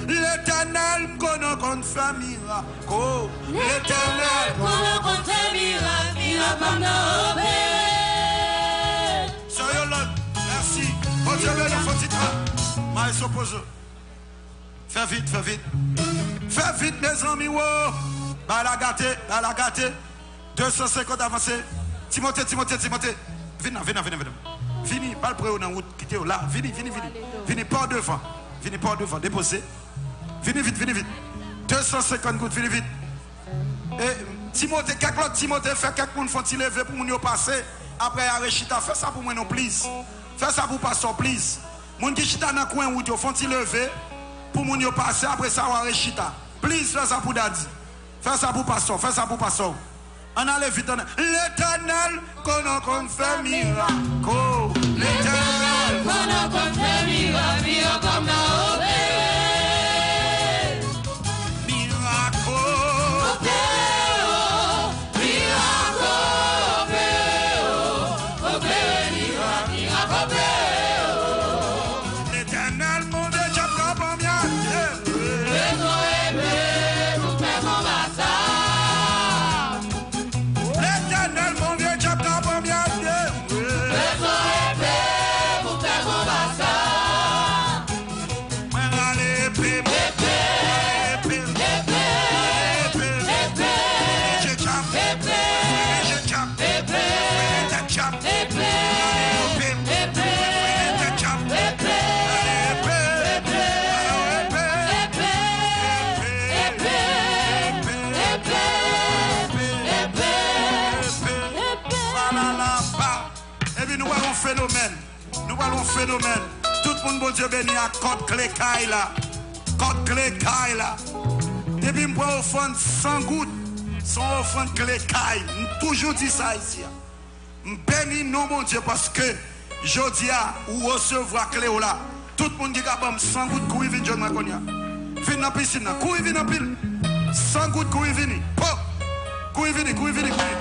L'Éternel qu'on fait miracle. L'Éternel qu'on fait miracle comme nos pères. Sérieux, merci. Oh Dieu, le faut titre. Mais s'oppose. Fais vite. Fais vite, mes amis. Wow. Bah la gâté. 250 avancés. Timothée. Viens. Vini, pas le pré dans la route, quittez là. Vini pas devant. Déposez. Vini vite. 250 gouttes, vini vite. Et Timothée, quelques autres Timothée fait quelques monde font lever pour nous passer. Après Arechita, fais ça pour moi non please. Fais ça pour passer please. Moun qui chita dans coin route, font lever pour nous passer après ça Arechita. Please fais ça pour Daddy. Fais ça pour passer. On allait vite. L'Éternel qu'on fait miracle. L'Éternel qu'on fait miracle comme nos pères. Phénomène. Tout le monde, bon Dieu, béni à côte clé là. Depuis que je prends offrande 100 gouttes, son offrande clé caille. Je toujours dit ça ici. Je bénis non, mon Dieu, parce que je dis à ou recevoir clé là. Tout le monde qui a 100 gouttes, courir vite, John Maconia. Viens dans la piscine, courir vite dans la pile. 100 gouttes, courir vite. Courir vite. Il n'y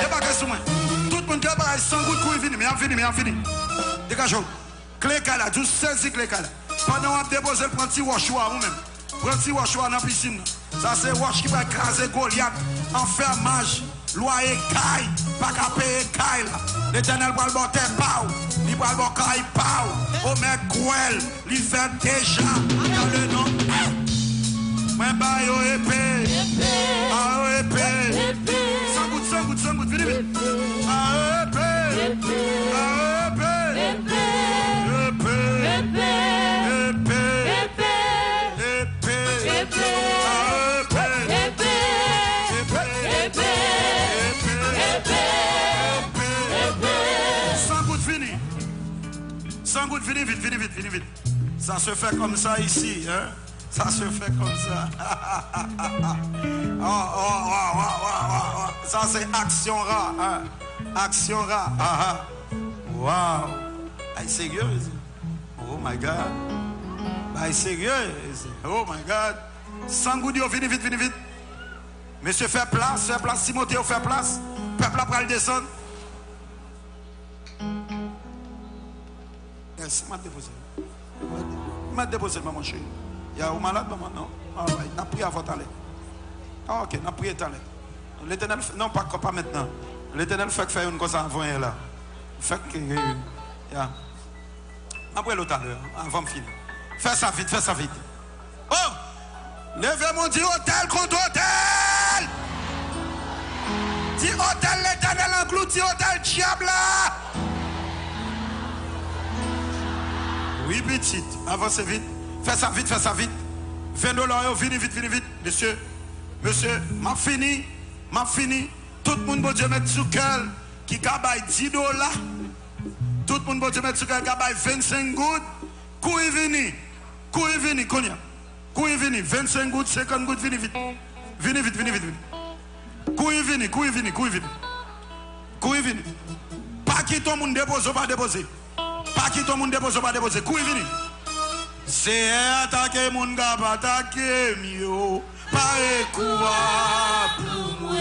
a pas de question. Tout le monde qui a 100 gouttes, courir vite. Mais fini. Dégage. Clé là, juste saisi clé là. Pendant qu'on dépose le petit wash ou même. Petit wash dans la piscine. Ça c'est wash qui va écraser Goliath. Enfermage, loyer caille, pas qu'à payer caille là. L'Éternel va le botter pau, il va le botter pau. Au mec Gouel, il fait déjà dans le nom. Mais bah yo épée, ah yo épée. 100 gouttes, vite. Ah épée, ah épée. Vite. Ça se fait comme ça ici, hein? Ça se fait comme ça. Ça c'est action rat, hein? Action rat. Wow. Are sérieux? Oh my God. Are sérieux? Oh my God. Sangudio, vite. Monsieur, fait place. Timothée, fait place. Peuple après le descendre. Merci, m'a déposé, maman chérie. Il y a un malade, maman, non? On a prié avant d'aller. Ah, ok, on a prié d'aller. L'Éternel, non, pas maintenant. L'Éternel fait que faire une chose avant là. Fait que. Après l'autre à l'heure, avant de finir. Fais ça vite. Oh! Levez mon Dieu, hôtel contre hôtel! Dis hôtel, l'Éternel englouti, hôtel diable là! Oui, petite. Avancez vite. Fais ça vite. 20 $, venez vite. Monsieur, m'a fini. Tout le monde, bon Dieu, met sur cœur qui gabaye 10 $. Tout le monde, bon Dieu, met sur cœur qui gabaye 25 gouttes. Couille vini, Konya. Couille vini, 25 gouttes, 50 gouttes, venez vite. Couille vini. Pas qui ton monde dépose, pas déposer. Pas qui ton monde dépose, pas déposer. Couille vini. C'est attaquer mon gars, attaquer mieux. Pare quoi pour moi.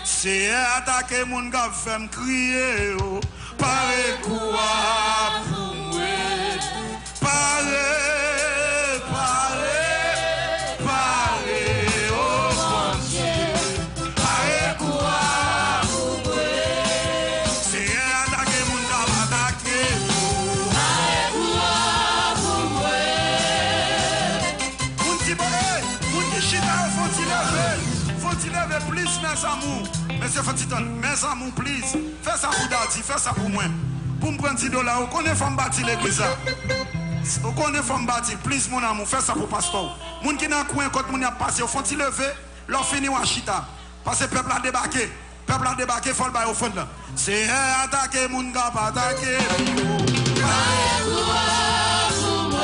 C'est attaquer mon gars, fait me crier. Pare quoi pour moi. Pare, oh bon Dieu. Pare quoi pour moi. C'est attaquer mon gars, attaquer. Pare quoi pour moi. Faut-il lever plus, mes amours? Monsieur Fatiton, mes amours, please. Fais ça pour Dati, fais ça pour moi. Pour me prendre $10, on connaît femme bâtie l'église. On connaît femme bâtie, please, mon amour, fais ça pour pasteur. Moun qui n'a coin, quand moun a passé, faut-il lever, leur fini ou chita. Parce que le peuple a débarqué. Le peuple a débarqué, il faut le bailler au fond là. C'est attaquer, moun gars, attaquer. Pare quoi pour moi.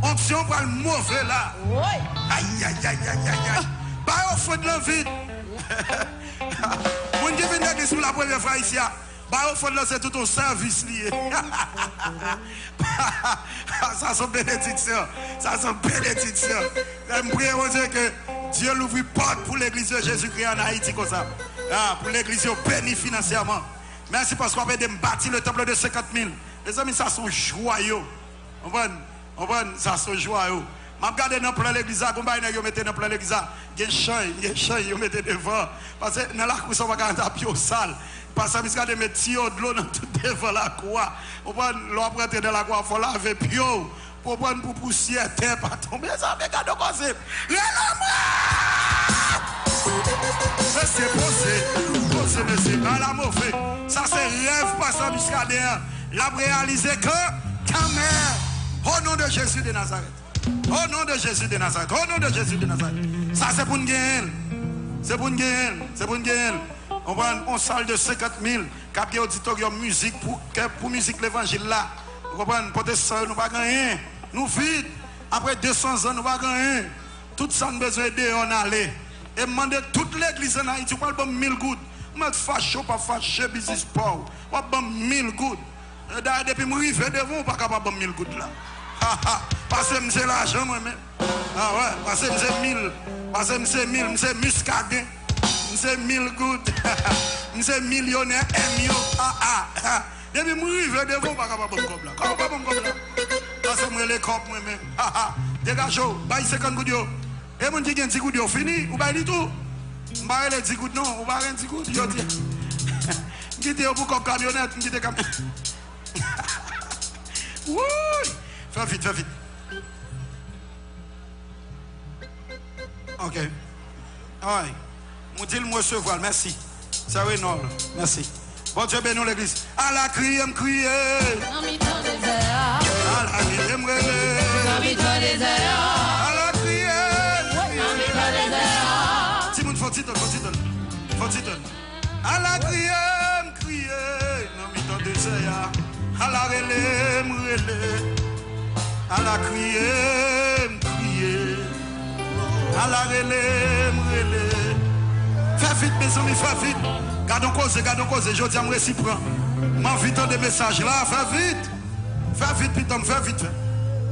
Onction pour le mauvais là. Aïe, aïe, aïe, aïe, aïe, aïe. Pas au fond de la vie. l'église pour la première fois ici. Bah, au fond, c'est tout un service lié. Ça, c'est une bénédiction. Ça, c'est une bénédiction. Je prie au Dieu que Dieu l'ouvre porte pour l'église de Jésus-Christ en Haïti comme ça. Pour l'église bénie financièrement. Merci parce qu'on va bâtir le temple de 50 000. Les amis, ça sont joyeux. On va ça sont joyeux. Je regarde dans le plan de l'église, je mets dans le plan de l'église, il y a un champ, je mets devant. Parce que dans la cour, on va garder un pied au sale. Parce que je vais mettre de l'eau dans tout devant la cour. On va rentrer dans la cour, il faut laver pied. Pour prendre pour poussière, terre, pas tomber. Ça fait cadeau comme ça. C'est posé, monsieur. Dans la mauvaise. Ça, c'est rêve, pasteur Muscadéen. L'a réalisé que ta mère, au nom de Jésus de Nazareth. Au nom de Jésus de Nazareth. Au nom de Jésus de Nazareth. Ça, c'est pour une gueule. C'est pour une gueule. C'est pour une gueule. On va une salle de 50 000 qui a auditorium musique pour musique l'évangile là. Vous comprenez? Pour des soeurs, nous ne pas gagner. Nous vite. Après 200 ans, nous ne pas gagner. Tout ça, nous besoin d'aider, on allait. Et demander toute l'église en Haïti, on va 1000 gouttes. On va fâché, pas fâché, business power. On va 1000 gouttes. D'ailleurs, depuis que je suis arrivé devant, on ne pas capable de 1000 gouttes là. Parce que c'est l'argent moi-même. Ah ouais, parce que c'est 1000. Parce que c'est 1000, c'est muscadin. C'est 1000 gouttes. C'est millionnaire, M.I.O. Depuis que je suis arrivé devant, on ne pas capable de me là. Comment pas me là? Parce que je les copes moi-même. Dégagez, baille 50 gouttes. Et mon dit que 10 gouttes, fini. Ou baille du tout. Je baille les 10 gouttes, non. Ou baille 10 gouttes. Je dis. Je dis pour comme camionnette. Je dis comme. Oui. Fais vite, fais vite. Ok. Oui. Mon dit le recevoir, merci. Ça va, non. Merci. Bon Dieu bénisse l'église. À la crier, me crier. À la crier, me crier. À la crier. Si vous faut titre, faut titre. À la crier, me crier. Non, mi ton désert. À la relais, me relais. À la crier, me crier. À la relais, me relais. Fais vite, mes amis, fais vite. Gardons cause. Je dis à me réciproque. M'invite des messages là, fais vite. Fais vite, putain, fais vite.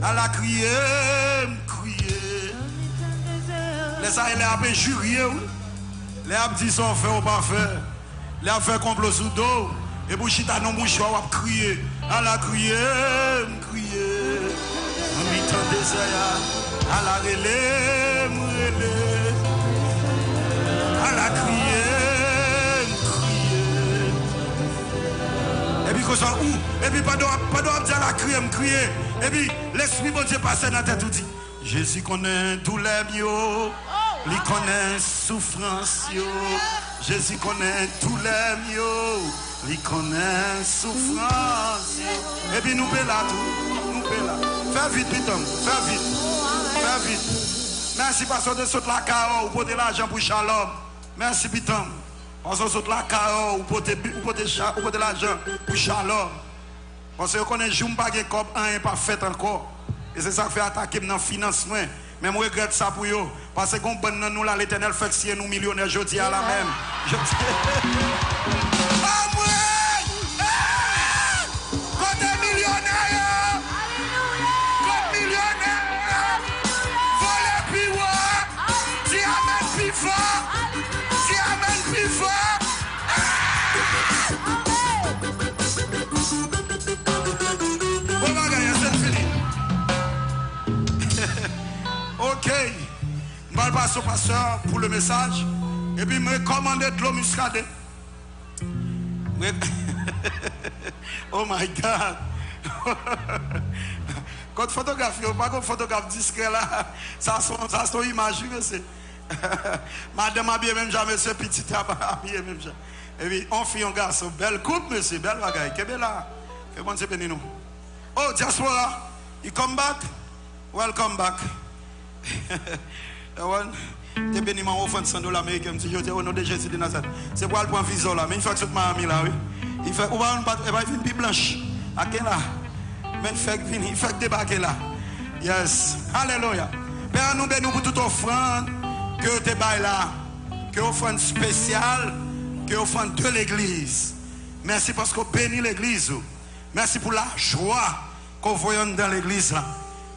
À la crier, me crier. Les a peu jurier. Les a dit son fait ou pas faire. Les a fait complot sous dos. Et pour chita non mouchoir, on va crier. À la crier, me crier. En mi-temps désert, à la relais, me relais. À la crier, me crier. Et puis qu'on soit où? Et puis pas de dire la crier, me crier. Et puis l'esprit bon Dieu passe dans la tête tout dit. Jésus connaît tous les mieux. Il connaît souffrance. Jésus connaît tous les mieux. Il connaît souffrance. Et puis nous paie là tout. Nous paie là. Fais vite, putain. Fais vite. Fais vite. Merci parce que vous sautez la carreau. Vous portez l'argent pour Shalom. Merci, putain. Parce que vous sautez la carreau. Vous portez l'argent pour Shalom. Parce que vous connaissez que je n'ai pas de corps, un pas fait encore. Et c'est ça qui fait attaquer dans le financement. Mais je regrette ça pour vous. Parce que quand nous là, l'Éternel fait que si nous millionnaires, je dis à la même. Je dis. Ah, moi! Côté millionnaire! Côté millionnaire! Voler puis ouais! Si amène puis fort! Si amène puis fort! Bon, bagage, c'est fini. Ok, je vais passer au pasteur pour le message. Et puis, je me recommande de l'eau muscadée. Oh my God. Quand photographe, pas comme photographe discret là, ça son image, c'est. Madame a bien même jamais ce petit habillé même jamais. Et puis, on fait un garçon, belle coupe, monsieur, belle bagaille. Qu'est-ce que là? Que bon, c'est béni nous. Oh, diaspora, you come back? Welcome back. Tu es béni, ma offre 100 $. américains. Je dis au nom de Jésus de Nazareth. C'est pour aller prendre un visa là. Mais une fois que tu m'as mis là, oui. Il fait, on va une pied blanche. À quel là? Mais il fait débarquer là. Yes. Alléluia. Père, nous bénissons pour toute offrande que tu es là. Que offrande spéciale. Que que vous faites de l'église. Merci parce que vous bénissez l'église. Merci pour la joie qu'on voit dans l'église.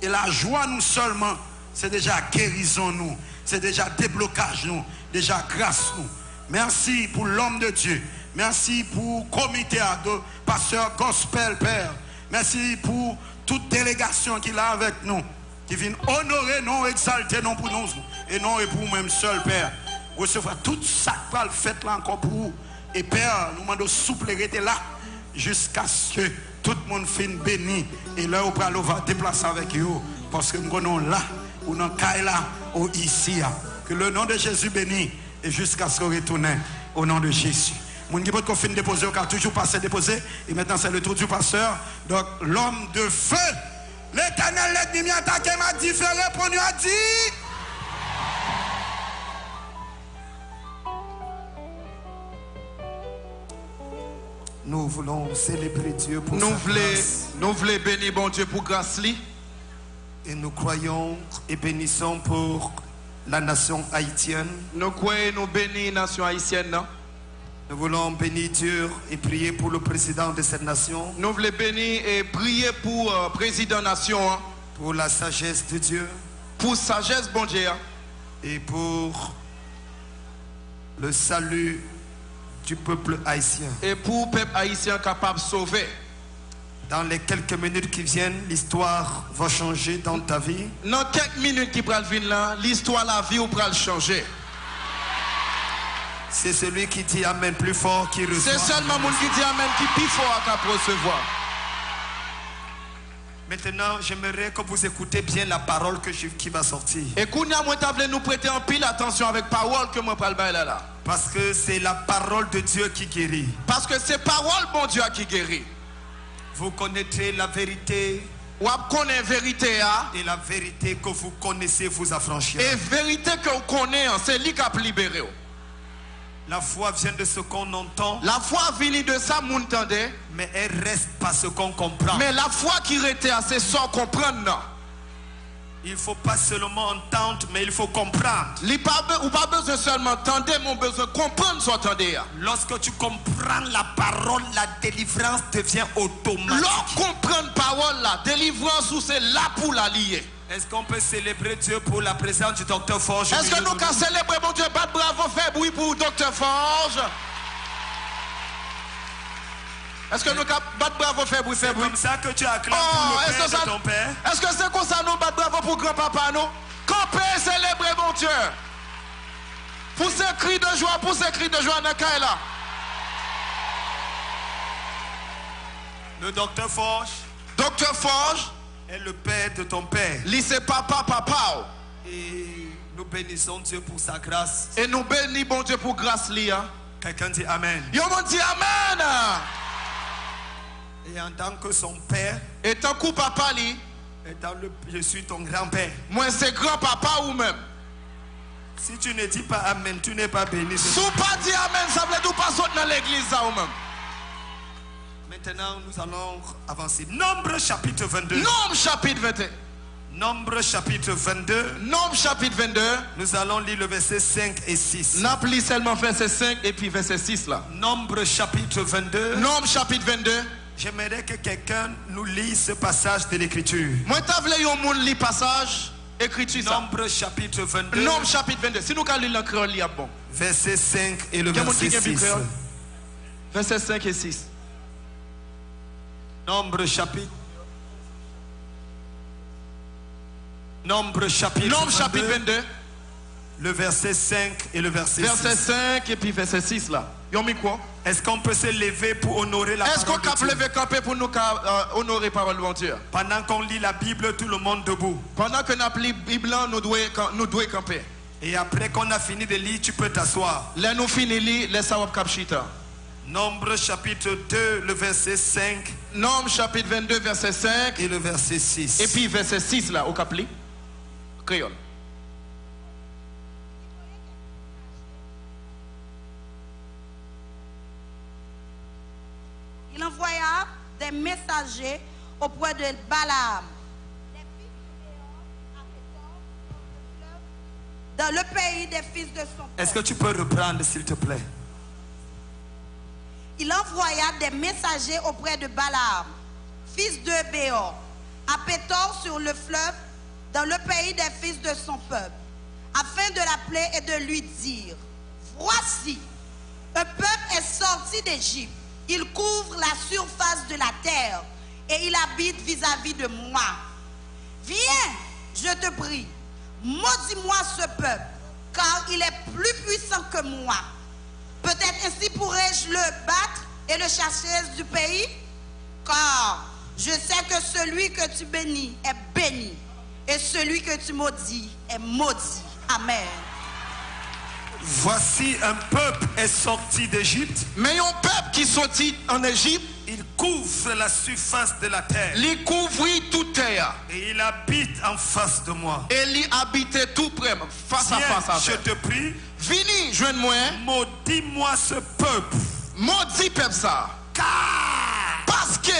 Et la joie, nous seulement, c'est déjà guérison, nous. C'est déjà déblocage, nous. Déjà grâce, nous. Merci pour l'homme de Dieu. Merci pour le comité de pasteur Gospel, Père. Merci pour toute délégation qui est là avec nous. Qui vient honorer, non exalter, non pour nous. Et non et pour nous-mêmes seul, Père. Recevoir tout ça qui va le faire là encore pour vous. Et Père, nous demandons souple rester là. Jusqu'à ce que tout le monde finisse béni. Et là, on va déplacer avec eux. Parce que nous sommes là, ou dans là, ou ici. Que le nom de Jésus béni. Et jusqu'à ce qu'on retourne au nom de Jésus. Mon qui peut qu'on déposer, on a toujours passé déposé. Et maintenant, c'est le tour du pasteur. Donc, l'homme de feu. L'Éternel l'ennemi attaqué m'a dit, fait répondre à dit. Nous voulons célébrer Dieu pour sa grâce. Nous voulons bénir bon Dieu pour grâce li. Et nous croyons et bénissons pour la nation haïtienne. Nous croyons nous bénir la nation haïtienne. Non? Nous voulons bénir Dieu et prier pour le président de cette nation. Nous voulons bénir et prier pour le président de la nation. Pour la sagesse de Dieu. Pour la sagesse bon Dieu. Et pour le salut du peuple haïtien. Et pour le peuple haïtien capable de sauver. Dans les quelques minutes qui viennent, l'histoire va changer dans ta vie. Dans quelques minutes qui prennent venir là, l'histoire de la vie va changer. C'est celui qui dit Amen plus fort qui reçoit. C'est seulement celui qui dit Amen qui plus fort à recevoir. Maintenant, j'aimerais que vous écoutez bien la parole qui va sortir. Et qu'on a nous prêter en pile attention avec la parole que moi parle là. Parce que c'est la parole de Dieu qui guérit. Parce que c'est parole bon Dieu qui guérit. Vous connaîtrez la vérité. Ou connaît vérité et la vérité que vous connaissez vous affranchira. Et vérité que vous connaissez, c'est lui qui a libéré. La foi vient de ce qu'on entend. La foi vient de ça, vous entendez. Mais elle reste pas ce qu'on comprend. Mais la foi qui reste, c'est ça qu'on comprend. Il ne faut pas seulement entendre, mais il faut comprendre. Ou pas besoin seulement entendre, mais on besoin de comprendre ce que vous entendez. Lorsque tu comprends la parole, la délivrance devient automatique. Lorsque tu comprends la parole, la délivrance, c'est là pour la lier. Est-ce qu'on peut célébrer Dieu pour la présence du docteur Forge? Est-ce que nous pouvons célébrer mon Dieu? Bat bravo, fait bruit pour docteur Forge. Est-ce que nous pouvons battre bravo, faire bruit, fait bruit? C'est comme ça que tu acclames pour le père de ton père? Est-ce que c'est comme ça nous battre bravo pour grand-papa nous? Camper, célébrer mon Dieu. Pour ces cris de joie, dans le là. Le docteur Forge. Docteur Forge. Est le père de ton père. C'est papa. Et nous bénissons Dieu pour sa grâce. Et nous bénissons bon Dieu pour grâce lia. Quelqu'un dit Amen. Yo m'ont dit Amen. Et en tant que son père. Et tant que papa li. Je suis ton grand-père. Moi c'est grand-papa ou même. Si tu ne dis pas Amen, tu n'es pas béni. Si tu pas dit Amen, ça veut dire pas sortir dans l'église ça ou même. Maintenant, nous allons avancer. Nombre chapitre 22. Nombre chapitre 22. Nombre chapitre 22. Nombre chapitre 22. Nous allons lire le verset 5 et 6. N'a pris seulement verset 5 et puis verset 6 là. Nombre chapitre 22. Nombre chapitre 22. J'aimerais que quelqu'un nous lise ce passage de l'écriture. Moi t'avais un monde lit passage écriture ça. Nombre chapitre 22. Nombre chapitre 22. Si nous allons lire le créole lire bon. Verset 5 et le verset 6. Verset 5 et 6. Nombre chapitre 22. Le verset 5 et le verset 6. Verset 5 et puis verset 6 là. Yon mis quoi? Est-ce qu'on peut se lever pour honorer la parole de Dieu? Est-ce qu'on peut lever camper pour nous honorer la parole de Dieu? Pendant qu'on lit la Bible, tout le monde debout. Pendant que nous lit la Bible, nous devons camper. Et après qu'on a fini de lire, tu peux t'asseoir. Là nous finissons de lire, laisse ça capchita. Nombre chapitre 2, le verset 5. Nombre chapitre 22, verset 5. Et le verset 6. Et puis verset 6 là, au capli. Créole. Il envoya des messagers auprès de Balaam, dans le pays des fils de son père. Est-ce que tu peux reprendre, s'il te plaît? il envoya des messagers auprès de Balaam, fils de Béor, à Pétor sur le fleuve, dans le pays des fils de son peuple, afin de l'appeler et de lui dire: voici, un peuple est sorti d'Égypte, il couvre la surface de la terre et il habite vis-à-vis de moi. Viens, je te prie, maudis-moi ce peuple, car il est plus puissant que moi. Peut-être ainsi pourrais-je le battre et le chasser du pays, car je sais que celui que tu bénis est béni, et celui que tu maudis est maudit. Amen. Voici un peuple est sorti d'Égypte. Mais un peuple qui sortit en Égypte, Il couvre la surface de la terre. il couvrit toute terre. Et il habite en face de moi. Et il habitait tout près, face à Viens, face je avec. te prie, Vini, joigne-moi, maudis-moi ce peuple. maudit peuple ça. Car Parce que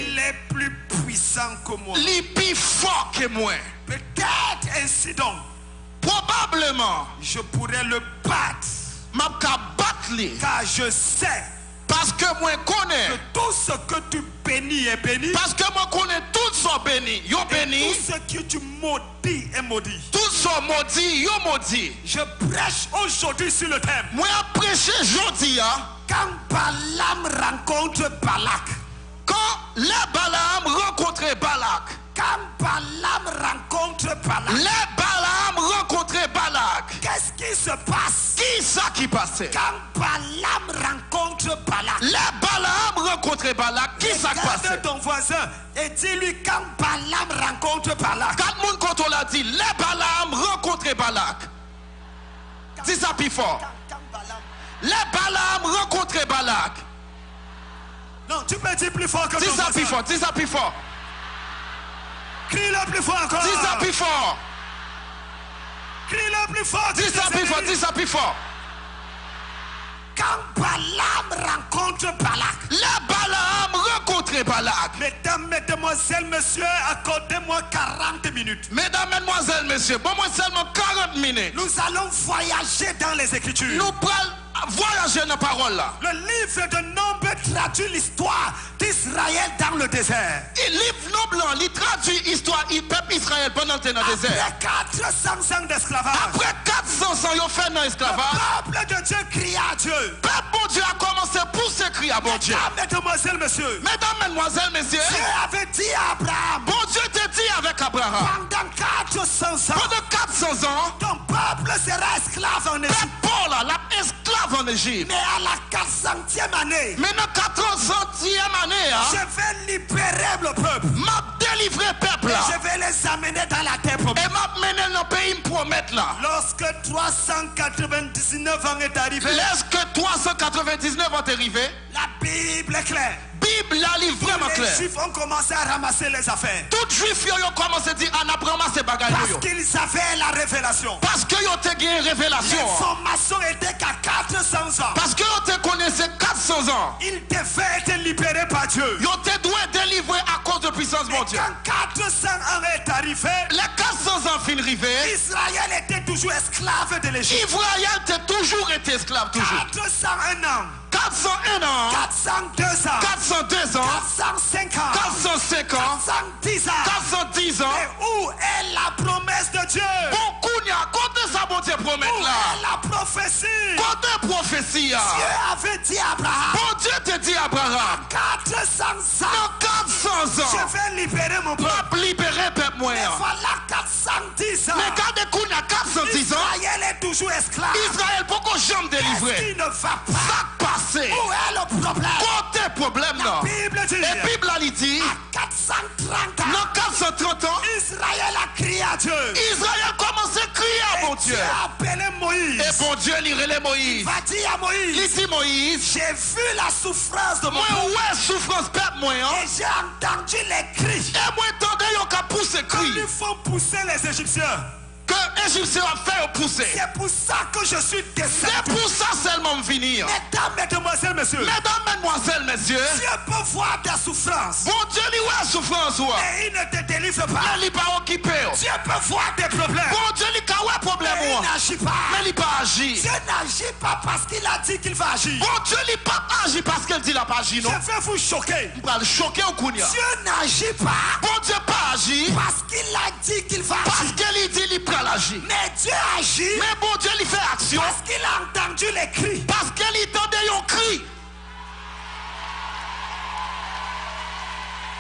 il est plus puissant que moi. il est plus fort que moi. Peut-être ainsi donc, Probablement, je pourrais le battre. m'a ka battre lui. Car je sais Parce que moi que connais. tout ce que tu bénis est béni. Parce que moi connais tout son béni. Yo Et béni. tout ce que tu maudis est maudit. Tout son maudit, yo maudit. Je prêche aujourd'hui sur le thème. Moi a prêché aujourd'hui, hein. Quand Balaam rencontre Balak. Quand les Balaam rencontraient Balak. Quand Balaam rencontre Balak. Les Balaam rencontraient Balak. Qu'est-ce qui se passe? Qui ça qui passait? Quand Balaam rencontre Balak. Les Balaam rencontraient Balak. Qui ça qui Regarde passait? ton voisin et dis-lui quand Balaam rencontre Balak. Quatre monde quand on l'a dit, les Balaam rencontraient Balak. Dis ça plus fort. Quand Balaam. Les Balaam rencontraient Balak. Non, tu peux dire plus fort que Dis ton ça plus voisin. fort, dis ça plus fort. Crie-le plus fort encore. Dis ça plus fort. Crie-le plus fort. Dis ça plus fort, dis ça plus fort. Quand Balaam rencontre Balak. Les Balaam rencontraient Balak. Mesdames, mesdemoiselles, messieurs, accordez-moi 40 minutes. Mesdames, mesdemoiselles, messieurs, bon moi seulement 40 minutes. Nous allons voyager dans les Écritures. Nous prenons voyager dans la parole là. Le livre de Nombres traduit l'histoire d'Israël dans le désert. Il livre non blanc, il traduit l'histoire du peuple Israël pendant le temps dans le désert. Après 400 ans d'esclavage, Après 400 ans, ils ont fait dans l'esclavage. le peuple de Dieu cria à Dieu. Peuple bon Dieu a commencé pour s'écrire à bon Dieu. Mesdames, mesdemoiselles, messieurs, Mesdames, mesdemoiselles, messieurs, Dieu avait dit à Abraham, bon Dieu te dit avec Abraham, pendant 400 ans, pendant 400 ans, ton peuple sera esclave en Égypte. peuple Paul là, la esclave en Égypte. Mais à la 400e année, Maintenant, 400e année, je vais libérer le peuple. m'a délivré peuple Et là. je vais les amener dans la terre promise. Et m'a mené dans le pays me promettre là. Lorsque 399 ans est arrivé, Lorsque 399 ans est arrivé, la Bible est claire. Bible la livre vraiment Les clair. Juifs ont commencé à ramasser les affaires. Tout juif yo commencé à dire en apprenant ces bagages Parce yo. qu'ils avaient la révélation. Parce que yo te gagné révélation. L'information était qu'à 400 ans, Parce que yo te connaissait 400 ans. ils devaient être libérés par Dieu. Yo te doit délivrer à cause de puissance Mais mon Dieu. quand 400 ans est arrivé, Les 400 ans fin arrivé, Israël était toujours esclave de l'Égypte. Israël t'a toujours été esclave toujours. 401 ans, 401 ans, 402 ans, 402 ans, 405 ans, 405 ans, 410 ans. 410 ans. Mais où est la promesse de Dieu? Beaucoup n'y a côté ça bon Dieu promet Où là. est la prophétie? Côté prophétie. Dieu avait dit à Abraham, Bon Dieu te dit Abraham, 400 ans, dans 400 ans, je vais libérer mon peuple. m'a libéré peuple Mais moyen. voilà 410 ans. Mais quand il y a 410 ans, Israël est toujours esclave. Israël pourquoi jamais Qu'est-ce délivré? qui ne va pas? Ça passé. Où est le problème? Côté problème là. La Bible dit, Et Bible a dit, à 430 ans, dans 430 ans, Israël a crié à Dieu. Israël commence à crier à mon Dieu. Dieu a appelé Moïse. Et bon Dieu lirait Moïse. Va dire à Il Moïse, dit Moïse, j'ai vu la souffrance de mon moi peuple ouais souffrance peuple moyen. et j'ai entendu les cris Et moi entendais yon ka pousse comme cri. ils font pousser les Égyptiens. Que Égyptien a fait pousser. C'est pour ça que je suis C'est descendu. pour ça seulement venir. Mesdames, mesdemoiselles, messieurs, Mesdames, mesdemoiselles, messieurs, Dieu peut voir tes souffrances, bon Dieu, lui, ouais, souffrance, ouais. mais il ne te délivre pas. Mais il pas occupé. Dieu peut voir tes problèmes, Bon Dieu, il a ouais problème, mais il ouais. n'agit pas. Mais il pas agi. Dieu n'agit pas parce qu'il a dit qu'il va agir. Bon Dieu, il pas agi parce qu'il dit il a pas agi, non. Je vais vous choquer. Il va le choquer au Kounia. Dieu n'agit pas Bon Dieu, pas agi parce qu'il a dit qu'il va parce agir. qu'il dit il prend l'agi. Mais Dieu agit Mais bon Dieu, il fait action parce qu'il a entendu les cris. parce qu'il entendait un cri.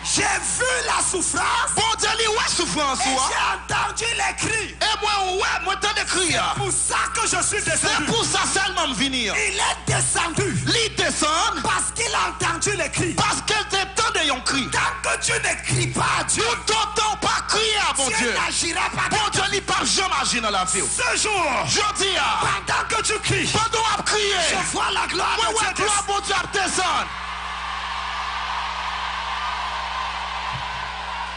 J'ai vu la souffrance Bon Dieu, il ouais souffrance, et ouais. j'ai entendu les cris. Et moi, ouais, moi, t'as des cris. C'est pour ça que je suis C'est descendu. pour ça seulement venir. Il est descendu Il descend parce qu'il a entendu les cris. parce qu'elle t'entendait un cri. Tant que Dieu ne crie pas à Dieu, Nous t'entendons pas crier à bon Dieu Dieu. n'agira pas. Bon Dieu, il pas jamais agi dans la vie. Ce jour, Je dis, pendant que tu cries, pendant à crier, je vois la gloire ouais, de ouais, Dieu. gloire, bon Dieu, à descendre.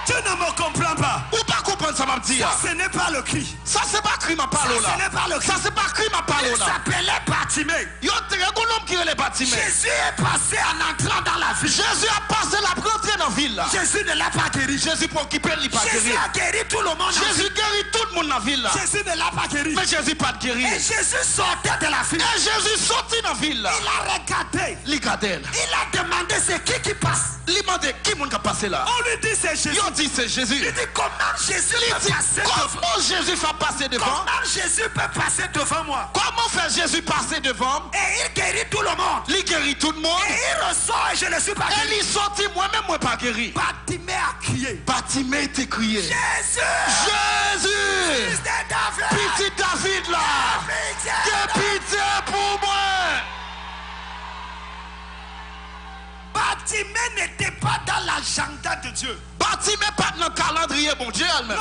Tu ne me comprends pas. Ou pas comprendre ça, m'a dit. Ce n'est pas le cri. Ça, c'est pas cri, ma parole Ça, là. ce n'est pas le cri. Ça, c'est pas cri, ma parole Il là. s'appelait Bartimée. Yo, t'es un homme qui est les bâtiments. Jésus est passé en entrant dans la ville. Jésus a passé la rentrée dans la ville là. Jésus ne l'a pas guéri. Jésus pour occuper, il pas Jésus guéri. a guéri tout le monde. Jésus guérit tout le monde dans la ville là. Jésus ne l'a pas guéri. Mais Jésus pas de guérir. Et Jésus sortait de la ville. Et Jésus sorti dans la ville là. Il a regardé. Il regardait. Il a demandé c'est qui passe. Il demandait qui monde qui a passé là. On lui dit c'est Jésus. Il dit c'est Jésus. Il dit comment Jésus Il peut dit passer devant. comment Jésus fait passer devant. Comment Jésus peut passer devant moi. Comment fait Jésus passer devant. Et il guérit tout le monde. Il guérit tout le monde. Et il ressort et je ne suis pas Et guéri. il sorti moi-même moi pas guéri. Bartimée a crié. Bartimée était crié. Jésus. Jésus. Fils de David. Petit David là. Pitié. Que pitié pour moi. Bartimée n'était pas dans l'agenda de Dieu. Bartimée pas dans le calendrier bon Dieu elle-même.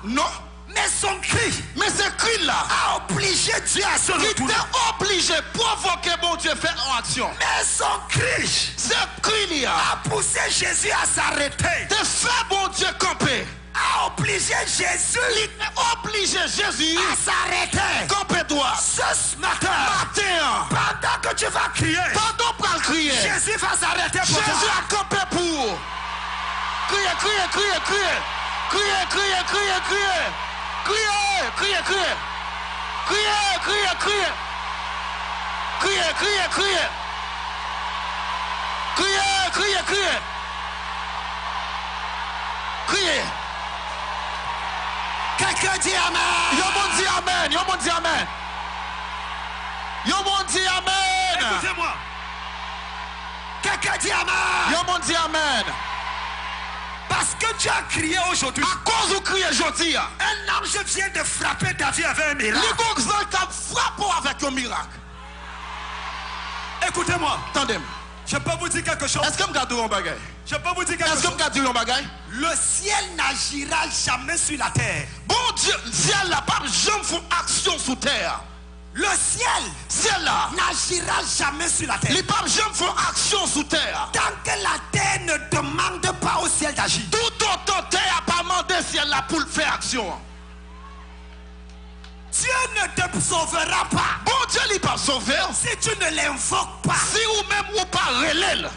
Non. Non. Mais son cri Mais ce cri là. a obligé Dieu à se Il retourner. était obligé de provoquer bon Dieu faire en action. Mais son cri Ce cri là. a poussé Jésus à s'arrêter. De faire bon Dieu camper. A obligé Jésus Il est obligé Jésus à s'arrêter. camper droit. Ce matin, Matin. pendant que tu vas crier, Pendant pour crier. Jésus va s'arrêter pour Jésus toi. a campé pour. Crier, crier, crier, crier. Crier, crier, crier, crier. Crier, crier, crier. Crier, crier, crier. Crier, crier, crier. Crier, crier, crier. Crier. Quelqu'un dit Amen. Yo mon dit amen. Yo mon dit amen. Yo mon dit amen. Écoutez-moi. Quelqu'un dit Amen. Yo mon dit amen. Parce que tu as crié aujourd'hui. À cause où crier aujourd'hui, Un ange vient de frapper ta vie avec un miracle. les gars t'a frappé avec un miracle. Écoutez-moi. Attendez. Je peux vous dire quelque chose. Est-ce que je me garde un bagage? Je peux vous dire quelque Est-ce que chose. je me garde un bagage? Le ciel n'agira jamais sur la terre. Bon Dieu, ciel là, pas jamais font action sous terre. Le ciel Ciel là, n'agira jamais sur la terre. les papes jamais font action sous terre. Tant que la terre ne demande pas au ciel d'agir. Tout autant terre a pas demandé ciel là pour faire action. Dieu ne te sauvera pas Bon Dieu, il pas sauver. si tu ne l'invoques pas. Si ou même ou pas relève.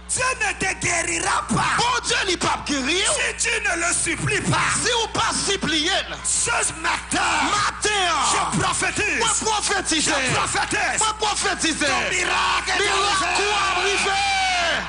Dieu ne te guérira pas Bon Dieu, il pas guérir. si tu ne le supplies pas. Si ou pas supplier. Ce matin, Matin, je prophétise. moi prophétiser. Je prophétise. Moi prophétiser. Ton miracle est Miracle arrivé. arrivé.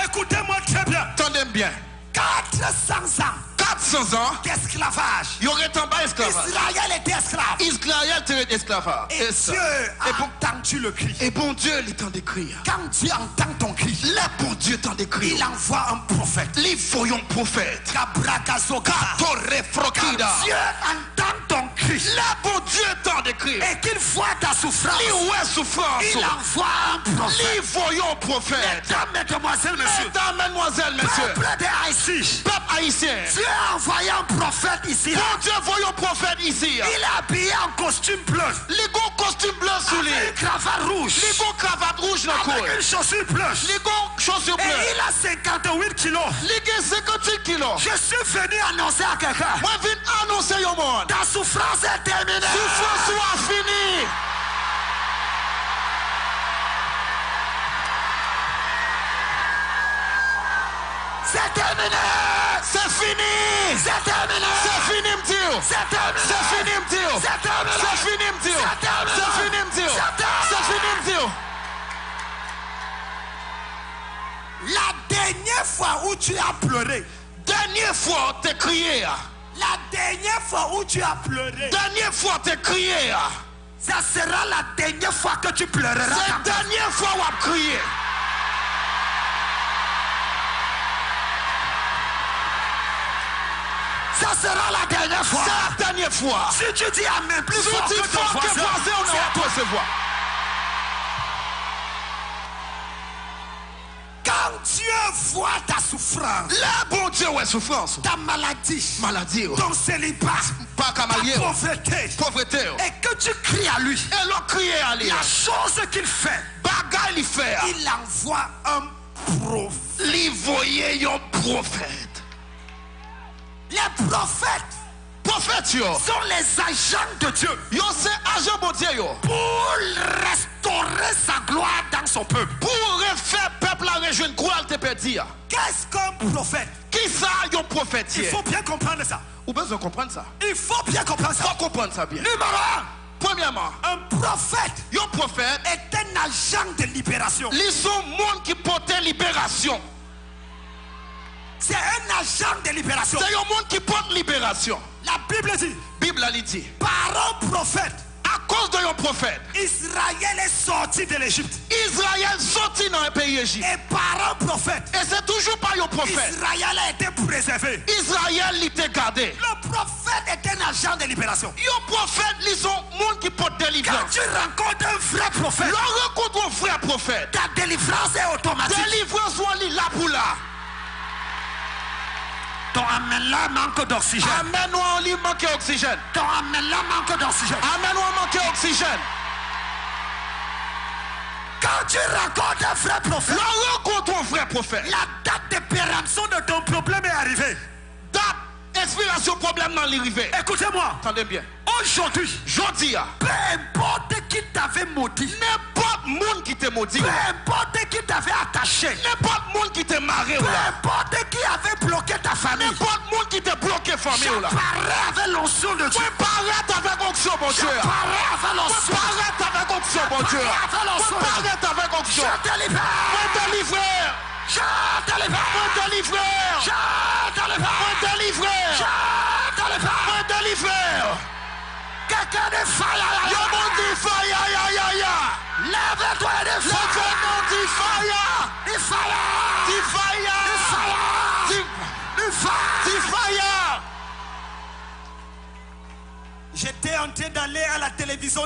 Écoutez-moi très bien. Attendez bien. 400 ans 400 ans, d'esclavage. il y aurait en bas esclavage. Israël était esclave. Israël était esclavage. Et Dieu a entendu le cri. Et bon Dieu, il t'en décrit. Quand Dieu entend ton cri, Là, bon Dieu t'en décrit. il envoie un prophète. Les voyons prophètes. Gabragazoka. Torre Quand frokida. Dieu entend ton cri Là, bon Dieu t'en décrit. et qu'il voit ta souffrance, Les ouais souffrance. il envoie un prophète. Les voyons prophètes. Mesdames, mesdemoiselles, messieurs, Mesdames, mesdemoiselles, messieurs. peuple de Haïti, Peuple haïtien. Dieu a envoyé un prophète ici. Bon Dieu, voyons prophète ici. Il est habillé en costume bleu, Les gros costumes blancs sous avec les. une cravate rouge. Les gros cravate rouge dans le avec une chaussure blanche. Les gros chaussures Et bleues. il a 58 kilos. Les gars 58 kilos. Je suis venu annoncer à quelqu'un. Moi, je viens annoncer au monde. Ta souffrance est terminée. Souffrance soit finie. C'est terminé. C'est fini. C'est terminé. C'est fini, m'tio. C'est terminé. C'est fini, m'tio. C'est terminé. C'est fini, m'tio. C'est terminé. C'est fini, m'tio. C'est terminé. C'est fini, m'tio. La dernière fois où tu as pleuré. Dernière fois, t'es crié. La dernière fois où tu as pleuré. Dernière fois, t'es crié. Ça sera la dernière fois que tu pleureras. C'est la dernière fois où tu as crié. Ça sera la dernière fois. C'est la dernière fois. Si tu dis amen plus Si fort tu que dis ton fort que voisin, voisin, on c'est va te recevoir. quand Dieu voit ta souffrance, Là, bon Dieu, ouais, souffrance. ta maladie, Maladie. ton célibat, Pas ta qu'à marier. pauvreté, Pauvreté. et que tu cries à lui, Et l'on crié à lui. la chose qu'il fait, Bagaille, il fait. il envoie un prophète. Il voyait un prophète. Les prophètes Prophète, yo. sont les agents de Dieu Yo, c'est agent bon Dieu, yo. pour restaurer sa gloire dans son peuple. Pour refaire peuple à rejoindre quoi elle te peut dire. Qu'est-ce qu'un prophète? Qui ça, yon prophète? Il faut bien comprendre ça. Ou besoin de comprendre ça. Il faut bien comprendre ça. Faut comprendre ça bien. Numéro 1, Premièrement, un prophète yon prophète, est un agent de libération. ils sont monde qui portait libération. C'est un agent de libération. C'est un monde qui porte libération. La Bible dit, Bible a dit, par un prophète, à cause de un prophète, Israël est sorti de l'Égypte. Israël sorti dans un pays Égypte. Et par un prophète, Et c'est toujours pas un prophète. Israël a été préservé. Israël était gardé. Le prophète est un agent de libération. Un prophète, ils sont monde qui porte Quand délivrance. tu rencontres un vrai prophète, L'on rencontre un frère prophète. ta délivrance est automatique. Délivrance soit là pour là. Ton amen là manque d'oxygène. Amen, on lui manque oxygène. Ton amen là manque d'oxygène. Amen, on manque oxygène. Quand tu rencontres un vrai prophète, L'on rencontre un frère prophète. la date de péremption de ton problème est arrivée. Date, inspiration, problème dans l'arrivée. Écoutez-moi, Attendez bien. aujourd'hui, Jodi, peu importe qui t'avait maudit, n'importe monde qui te maudit, peu importe qui t'avait attaché, n'importe monde qui te marré, peu importe qui avait bloqué ta famille, n'importe monde qui te bloqué famille, là. j'apparais avec l'onction de Dieu. Paraît avec onction, mon Dieu. J'apparais avec l'onction. Paraît avec onction, mon Dieu. Paraît avec onction. Je te libère. Moi te livrer. Je te libère. Moi te livrer. Je te libère. Moi te livrer. Je te libère. Moi te livrer. Quelqu'un de fire. Yo mon dit fire, ya ya ya. Lève-toi et de Le fire. nom dit fire. Di fire. Dit fire. Di fire. Dit fire. J'étais en train d'aller à la télévision.